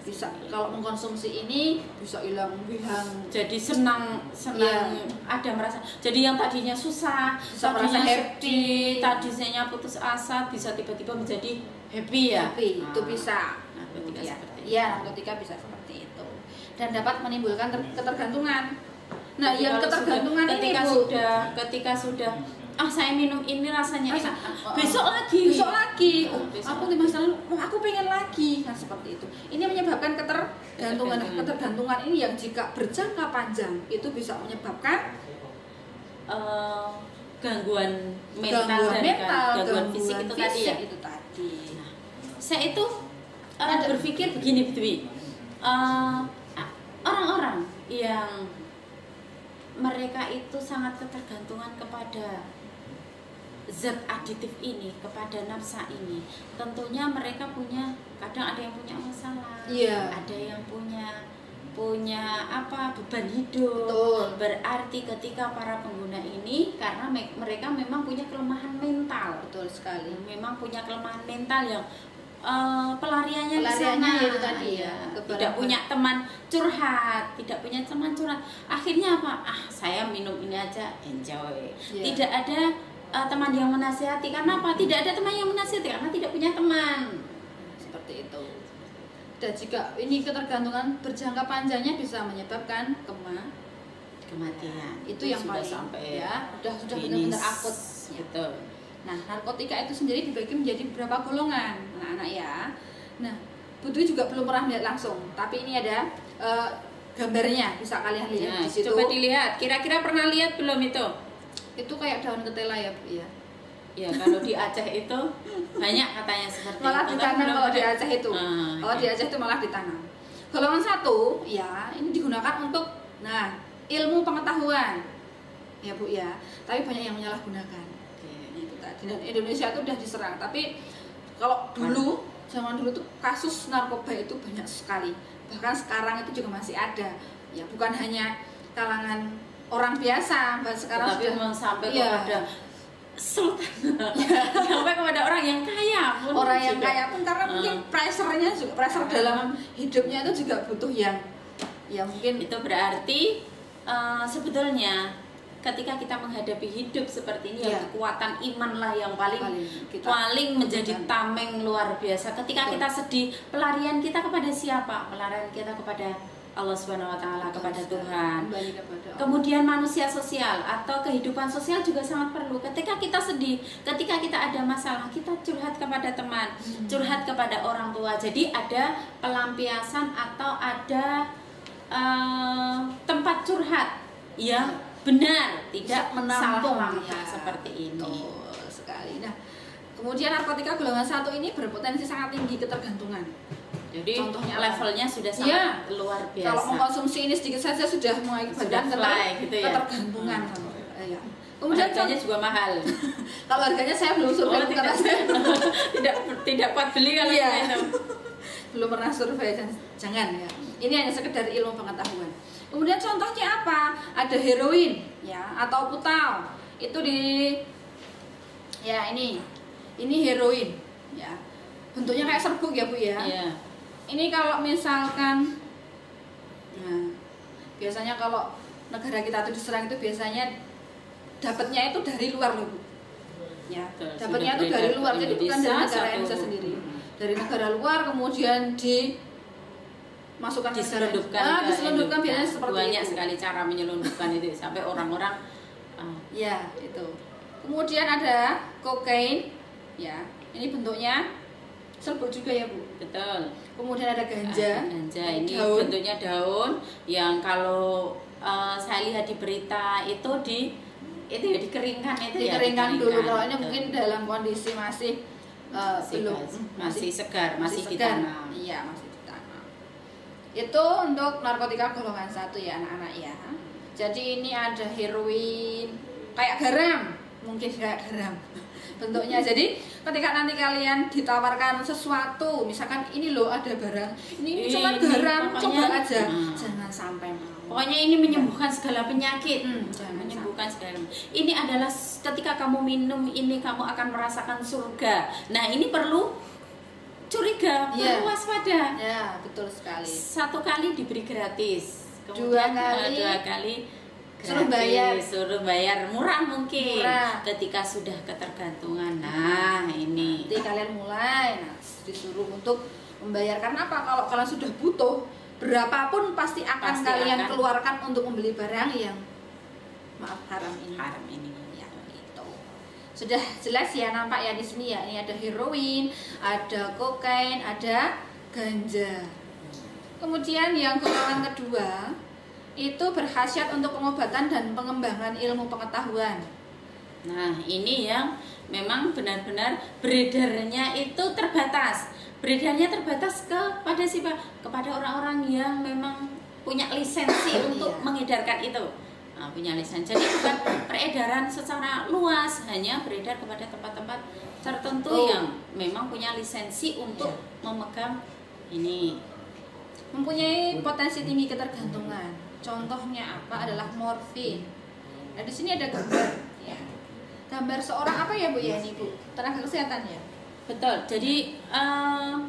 Bisa kalau mengkonsumsi ini bisa hilang. Jadi senang ya. Ada merasa. Jadi yang tadinya susah, merasa happy, tadinya putus asa bisa tiba-tiba menjadi happy ya. Itu bisa. Narkotika seperti itu. Ya, narkotika bisa seperti itu. Dan dapat menimbulkan ketergantungan. Nah, Jadi yang kalau ketergantungan ini, ketika Bu. ketika sudah saya minum ini rasanya enak, besok besok lagi, besok aku 5 tahun, aku pengen lagi. Nah, seperti itu. Ini menyebabkan ketergantungan. Nah, ketergantungan ini yang jika berjangka panjang itu bisa menyebabkan gangguan mental, gangguan fisik itu tadi ya. Itu tadi. Nah, saya itu berpikir begini, Dwi. Orang-orang yang mereka itu sangat ketergantungan kepada zat aditif ini, kepada nafsa ini, tentunya mereka punya, kadang ada yang punya masalah, ada yang punya beban hidup. Betul. Berarti ketika para pengguna ini, karena mereka memang punya kelemahan mental. Betul sekali. Memang punya kelemahan mental yang pelariannya di sana, itu tadi ya. Tidak punya teman curhat, akhirnya apa? Saya minum ini aja, enjoy. Tidak ada teman yang menasihati. Karena apa? Tidak ada teman yang menasihati karena tidak punya teman. Seperti itu. Dan jika ini ketergantungan berjangka panjangnya bisa menyebabkan kematian. Itu yang paling sampai sudah benar-benar akut. Betul. Nah, narkotika itu sendiri dibagi menjadi beberapa golongan, anak-anak ya. Nah, Bu Dwi juga belum pernah melihat langsung, tapi ini ada gambarnya, bisa kalian lihat di situ. Coba dilihat. Kira-kira pernah lihat belum itu? Itu kayak daun ketela ya, Bu ya. Ya, kalau di Aceh itu banyak katanya seperti malah itu. Ditanam kalau di Aceh itu. Kalau di Aceh itu malah ditanam. Golongan 1 ya, ini digunakan untuk ilmu pengetahuan. Ya, Bu ya. Tapi banyak yang menyalahgunakan. Itu tadi. Dan Indonesia itu udah diserang, tapi kalau dulu zaman dulu tuh kasus narkoba itu banyak sekali. Bahkan sekarang itu juga masih ada. Ya, bukan hanya kalangan orang biasa, bahkan sekarang tapi sudah sampai kepada sultan, sampai kepada orang yang kaya pun. Orang yang kaya pun karena mungkin pressure dalam hidupnya itu juga butuh yang mungkin itu berarti sebetulnya ketika kita menghadapi hidup seperti ini, kekuatan iman lah yang paling menjadi tameng luar biasa. Ketika kita sedih, pelarian kita kepada siapa? Pelarian kita kepada Allah Subhanahu wa taala, kepada Tuhan. Kemudian manusia sosial atau kehidupan sosial juga sangat perlu. Ketika kita sedih, ketika kita ada masalah, kita curhat kepada teman, curhat kepada orang tua. Jadi ada pelampiasan atau ada tempat curhat yang benar, tidak menampung seperti ini. Betul sekali. Nah, kemudian narkotika golongan 1 ini berpotensi sangat tinggi ketergantungan. Jadi contohnya levelnya sudah sangat luar biasa. Kalau mengkonsumsi ini sedikit saja sudah mengakibatkan ketergantungan. Kemudian harganya juga mahal. Kalau harganya saya belum survei, tidak kuat beli kalau itu. Belum pernah survei, jangan ya. Ini hanya sekedar ilmu pengetahuan. Kemudian contohnya apa? Ada heroin ya atau putal. Itu ini heroin ya. Bentuknya kayak serbuk ya, Bu ya. Ini kalau misalkan biasanya kalau negara kita itu diserang itu biasanya dapatnya itu dari luar loh, Bu. Ya, dapatnya itu dari luar, jadi bukan dari negara Indonesia sendiri. Dari negara luar kemudian dimasukkan diselundupkan biasanya seperti banyak itu. Sekali cara menyelundupkan itu sampai orang-orang itu. Kemudian ada kokain ya. Ini bentuknya serbuk juga ya, Bu. Betul. Kemudian ada ganja. Ganja ini bentuknya daun yang kalau saya lihat di berita itu dikeringkan dikeringkan dulu. Kalau ini mungkin dalam kondisi masih masih segar, masih ditanam. Iya, masih ditanam. Itu untuk narkotika golongan 1 ya, anak-anak ya. Jadi ini ada heroin kayak garam, mungkin kayak garam bentuknya. Jadi ketika nanti kalian ditawarkan sesuatu, misalkan ini loh ada barang, ini cuma garam, coba aja. Jangan sampai mau. Pokoknya ini menyembuhkan segala penyakit. Menyembuhkan segala. Ini adalah ketika kamu minum ini kamu akan merasakan surga. Nah, ini perlu curiga, perlu waspada. Ya, betul sekali. 1 kali diberi gratis. Kemudian 2 kali suruh bayar murah mungkin. Ketika sudah ketergantungan, ini nanti kalian mulai disuruh untuk membayar. Karena apa? Kalau kalian sudah butuh berapapun pasti akan Pasti kalian akan. keluarkan untuk membeli barang yang maaf haram ini. Haram ini. Ya, gitu. Sudah jelas ya nampak ya di sini ya. Ini ada heroin, ada kokain, ada ganja. Kemudian yang golongan kedua itu berkhasiat untuk pengobatan dan pengembangan ilmu pengetahuan. Nah, ini yang memang benar-benar beredarnya itu terbatas. Beredarnya terbatas kepada siapa? Kepada orang-orang yang memang punya lisensi untuk mengedarkan itu. Nah, punya lisensi. Jadi bukan peredaran secara luas, hanya beredar kepada tempat-tempat tertentu yang memang punya lisensi untuk memegang ini. Mempunyai potensi tinggi ketergantungan. Contohnya apa? Adalah morfin. Nah, di sini ada gambar ya. Gambar seorang apa ya Bu ya ini Bu? Tenaga kesehatan ya? Betul. Jadi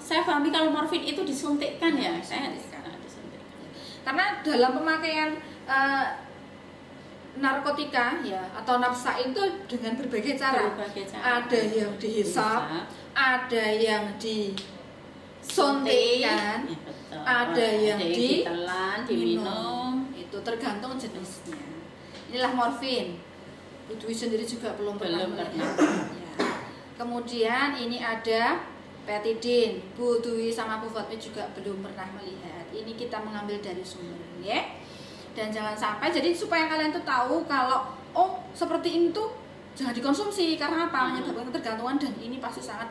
saya pahami kalau morfin itu disuntikkan ya. Saya disuntikkan. Karena dalam pemakaian narkotika ya atau nafsa itu dengan berbagai cara. Ada yang dihisap, ada yang disuntikkan, ya, betul. ada yang ditelan, diminum. Itu tergantung jenisnya. Inilah morfin. Bu Dwi sendiri juga belum pernah melihat. Ya. Kemudian ini ada petidin. Bu Dwi sama Bu Fatmi juga belum pernah melihat. Ini kita mengambil dari sumber ya. Dan jangan sampai jadi supaya kalian tuh tahu kalau oh seperti ini tuh jangan dikonsumsi karena apa? Menyebabkan ketergantungan dan ini pasti sangat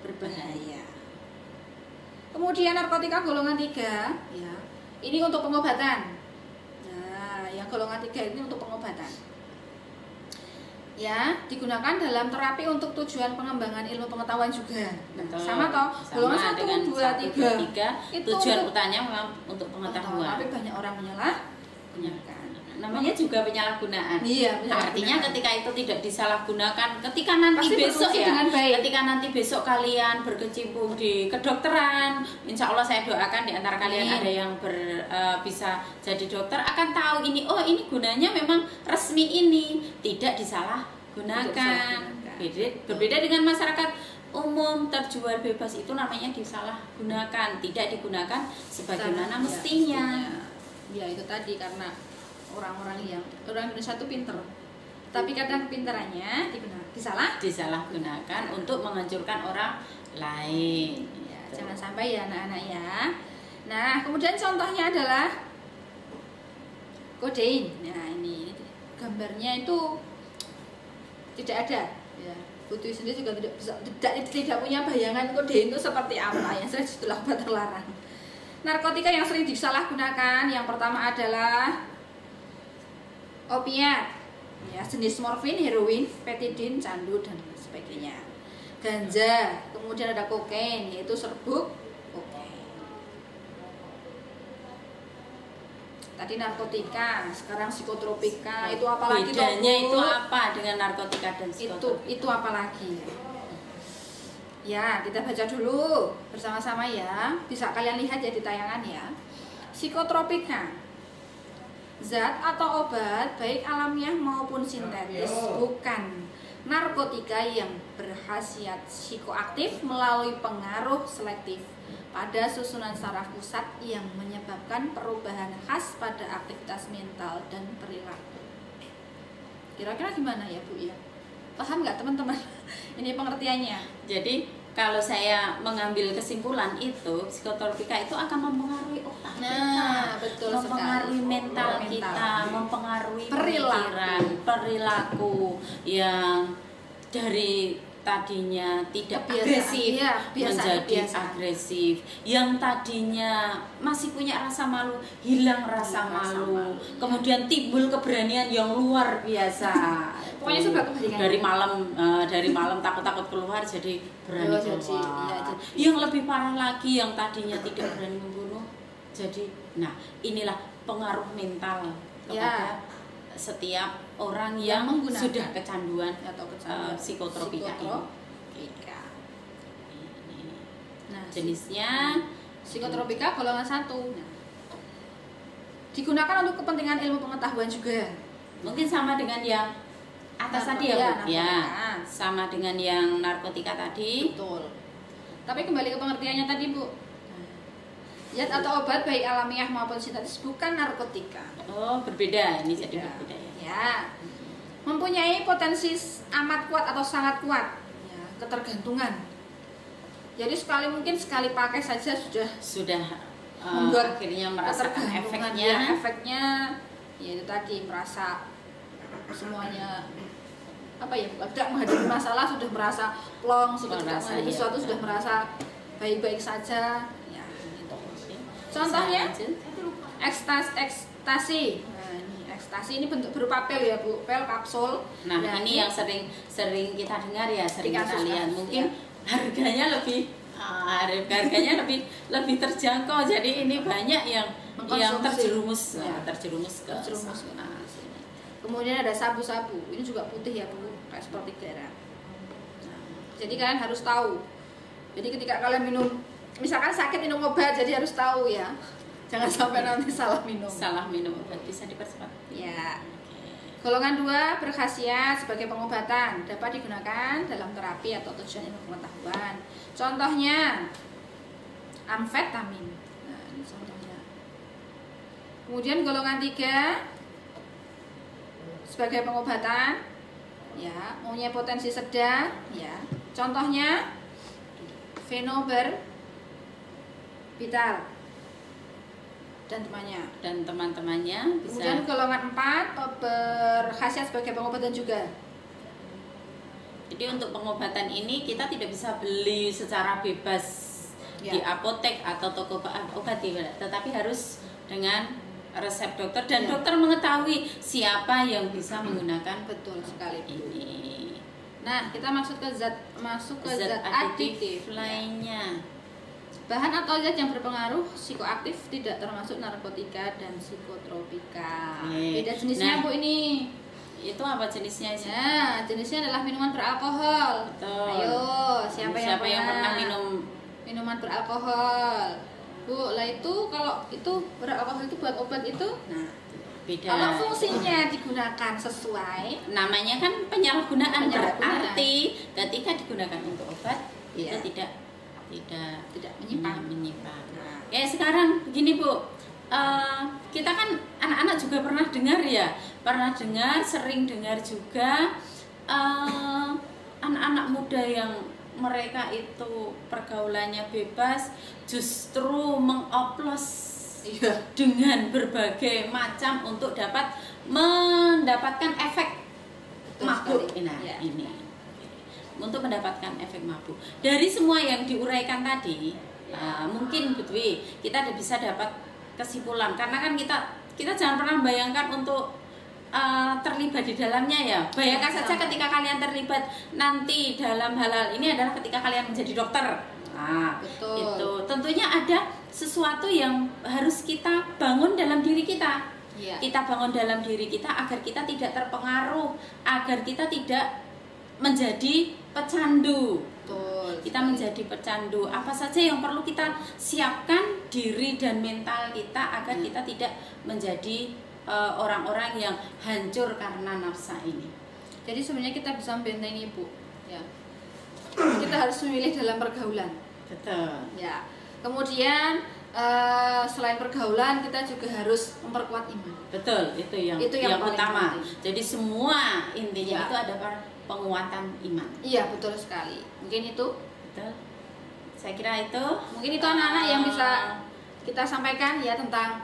berbahaya. Kemudian narkotika golongan 3 ya. Ini untuk pengobatan. Nah, yang golongan 3 ini untuk pengobatan. Ya, digunakan dalam terapi untuk tujuan pengembangan ilmu pengetahuan juga. Betul. Sama toh, golongan 1, 2, 3 itu tujuan utamanya memang untuk pengetahuan. Tapi banyak orang menyalahgunakan. Namanya juga penyalahgunaan. Iya, artinya ketika itu tidak disalahgunakan, ketika nanti pasti besok ya, dengan baik. ketika nanti besok kalian berkecimpung di kedokteran, insya Allah saya doakan di antara kalian ada yang bisa jadi dokter akan tahu ini, oh ini gunanya memang resmi ini, tidak disalahgunakan. Berbeda dengan masyarakat umum terjual bebas itu namanya disalahgunakan, tidak digunakan sebagaimana mestinya. Ya itu tadi karena orang Indonesia itu pinter, tapi kadang pinterannya disalahgunakan untuk menghancurkan orang lain. Ya, jangan sampai ya anak-anak ya. Nah, kemudian contohnya adalah kodein. Nah, ini gambarnya itu tidak ada. Ya, Putri sendiri juga tidak punya bayangan kodein itu seperti apa ya. Saya itulah obat terlarang. Narkotika yang sering disalahgunakan yang pertama adalah opiat, ya jenis morfin, heroin, petidin, candu dan sebagainya. Ganja, kemudian ada kokain, yaitu serbuk kokain. Tadi narkotika, sekarang psikotropika, itu apalagi? Bedanya itu apa dengan narkotika dan psikotropika? Itu apalagi? Ya, kita baca dulu bersama-sama ya. Bisa kalian lihat ya di tayangan ya. Psikotropika, zat atau obat baik alamiah maupun sintetis, bukan narkotika yang berkhasiat psikoaktif melalui pengaruh selektif pada susunan saraf pusat yang menyebabkan perubahan khas pada aktivitas mental dan perilaku. Kira-kira gimana ya Bu ya? Paham nggak teman-teman? Ini pengertiannya. Jadi kalau saya mengambil kesimpulan itu psikotropika itu akan mempengaruhi otak kita, betul mempengaruhi sekali. mental kita, mempengaruhi perilaku perilaku yang dari tadinya tidak agresif menjadi agresif, yang tadinya masih punya rasa malu hilang rasa malu, kemudian timbul keberanian yang luar biasa. Pokoknya sudah dari malam takut keluar jadi berani keluar. Yang lebih parah lagi yang tadinya tidak berani membunuh jadi, nah inilah pengaruh mental kepada setiap orang yang sudah kecanduan atau psikotropika ini. Nah, jenisnya psikotropika golongan 1. Digunakan untuk kepentingan ilmu pengetahuan juga. Mungkin sama dengan yang atas tadi ya, Bu? Ya, sama dengan yang narkotika tadi. Betul. Tapi kembali ke pengertiannya tadi, Bu. Zat atau obat baik alamiah maupun sintetis bukan narkotika. Oh, berbeda ini jadi berbeda ya. Ya. Mempunyai potensi amat kuat atau sangat kuat. Ya, ketergantungan. Jadi mungkin sekali pakai saja sudah membuat akhirnya merasakan efeknya. Ya, efeknya ya itu tadi merasa semuanya apa ya, tidak menghadapi masalah sudah merasa plong, sudah tidak menghadapi sesuatu sudah merasa baik-baik saja ya, gitu. Contohnya ekstasi. Nah, ini ekstasi ini bentuk berupa pil ya Bu, pil kapsul. Nah, ini yang sering kita dengar ya, sering kita lihat. Mungkin harganya lebih terjangkau. Jadi ini banyak yang terjerumus ke sana. Kemudian ada sabu-sabu, ini juga putih ya Bu, kayak seperti darah. Jadi kalian harus tahu. Jadi ketika kalian minum, misalkan sakit minum obat, jadi harus tahu ya. Jangan sampai nanti salah minum obat, bisa dipercepat. Ya. Golongan 2 berkhasiat sebagai pengobatan, dapat digunakan dalam terapi atau tujuan ilmu pengetahuan. Contohnya amfetamin. Nah, ini contohnya. Kemudian golongan 3 sebagai pengobatan, ya, mempunyai potensi sedang, ya. Contohnya fenobarbital dan teman-temannya bisa. Kemudian golongan 4 berkhasiat sebagai pengobatan juga. Jadi untuk pengobatan ini kita tidak bisa beli secara bebas di apotek atau toko obat, tetapi harus dengan resep dokter dan dokter mengetahui siapa yang bisa menggunakan. Betul sekali ini. Nah, kita masuk ke zat adiktif lainnya. Bahan atau zat yang berpengaruh psikoaktif tidak termasuk narkotika dan psikotropika. Beda jenisnya Bu ini. Itu apa jenisnya sih? Nah, jenisnya adalah minuman beralkohol. Betul. Ayo, siapa yang pernah minum minuman beralkohol? Bu, lah itu kalau itu beralkohol itu buat obat itu, nah beda. Kalau fungsinya digunakan sesuai, namanya kan penyalahgunaan. Berarti ketika digunakan untuk obat itu tidak menyimpang. Nah. Ya sekarang begini Bu, kita kan anak-anak juga pernah dengar, sering dengar juga anak-anak muda yang mereka itu pergaulannya bebas, justru mengoplos dengan berbagai macam untuk dapat mendapatkan efek mabuk. Nah, ini untuk mendapatkan efek mabuk. Dari semua yang diuraikan tadi, mungkin Butwi kita bisa dapat kesimpulan, karena kan kita jangan pernah membayangkan untuk terlibat di dalamnya ya. Bayangkan saja ketika kalian terlibat nanti dalam hal ini adalah ketika kalian menjadi dokter. Nah, betul. Itu tentunya ada sesuatu yang harus kita bangun dalam diri kita. Ya. Kita bangun dalam diri kita agar kita tidak terpengaruh, agar kita tidak menjadi pecandu. Betul. Kita menjadi pecandu. Apa saja yang perlu kita siapkan diri dan mental kita agar kita tidak menjadi orang-orang yang hancur karena nafsa ini. Jadi sebenarnya kita bisa membentengi Bu. Ya. Kita harus memilih dalam pergaulan. Betul. Ya. Kemudian selain pergaulan kita juga harus memperkuat iman. Betul, itu yang utama. Penting. Jadi semua intinya itu ada penguatan iman. Iya, betul sekali. Mungkin itu. Betul. Saya kira itu. Mungkin itu anak-anak yang bisa kita sampaikan ya tentang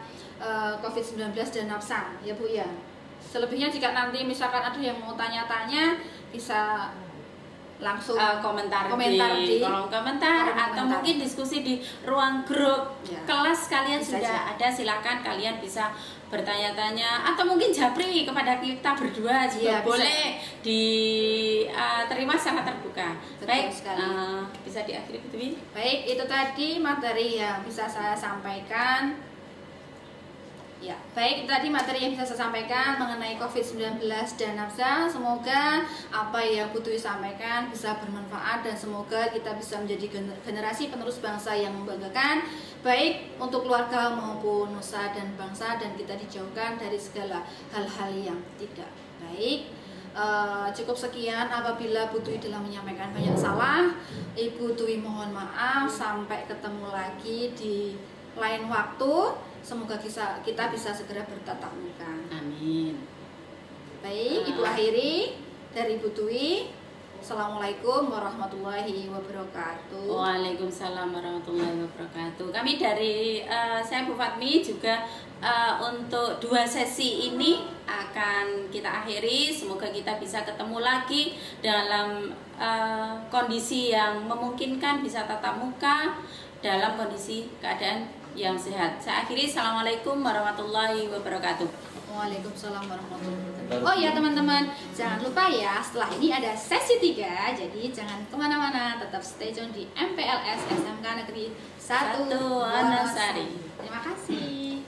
COVID-19 dan nafsa ya Bu ya. Selebihnya jika nanti misalkan ada yang mau tanya-tanya bisa langsung komentar di kolom komentar atau mungkin diskusi di ruang grup kelas kalian sudah ada, silakan kalian bisa bertanya-tanya atau mungkin japri kepada kita berdua juga boleh diterima sangat terbuka. Baik, bisa diakhiri betul. Baik, itu tadi materi yang bisa saya sampaikan. Ya, baik, itu tadi materi yang bisa saya sampaikan mengenai COVID-19 dan nafsa. Semoga apa yang Putri sampaikan bisa bermanfaat dan semoga kita bisa menjadi generasi penerus bangsa yang membanggakan, baik untuk keluarga maupun nusa dan bangsa, dan kita dijauhkan dari segala hal-hal yang tidak baik. Cukup sekian, apabila Bu Dwi telah menyampaikan banyak salah, Ibu Dwi mohon maaf. Sampai ketemu lagi di lain waktu. Semoga kita bisa segera bertatap muka. Amin. Baik, Ibu akhiri dari Ibu Dwi. Assalamualaikum warahmatullahi wabarakatuh. Waalaikumsalam warahmatullahi wabarakatuh. Kami dari saya Bu Fatmi juga untuk 2 sesi ini akan kita akhiri. Semoga kita bisa ketemu lagi dalam kondisi yang memungkinkan, bisa tatap muka dalam kondisi keadaan yang sehat. Saya akhiri. Assalamualaikum warahmatullahi wabarakatuh. Waalaikumsalam warahmatullahi wabarakatuh. Oh ya teman-teman, jangan lupa ya, setelah ini ada sesi 3. Jadi jangan kemana-mana, tetap stay tune di MPLS SMK Negeri 1 Wonosari. Terima kasih.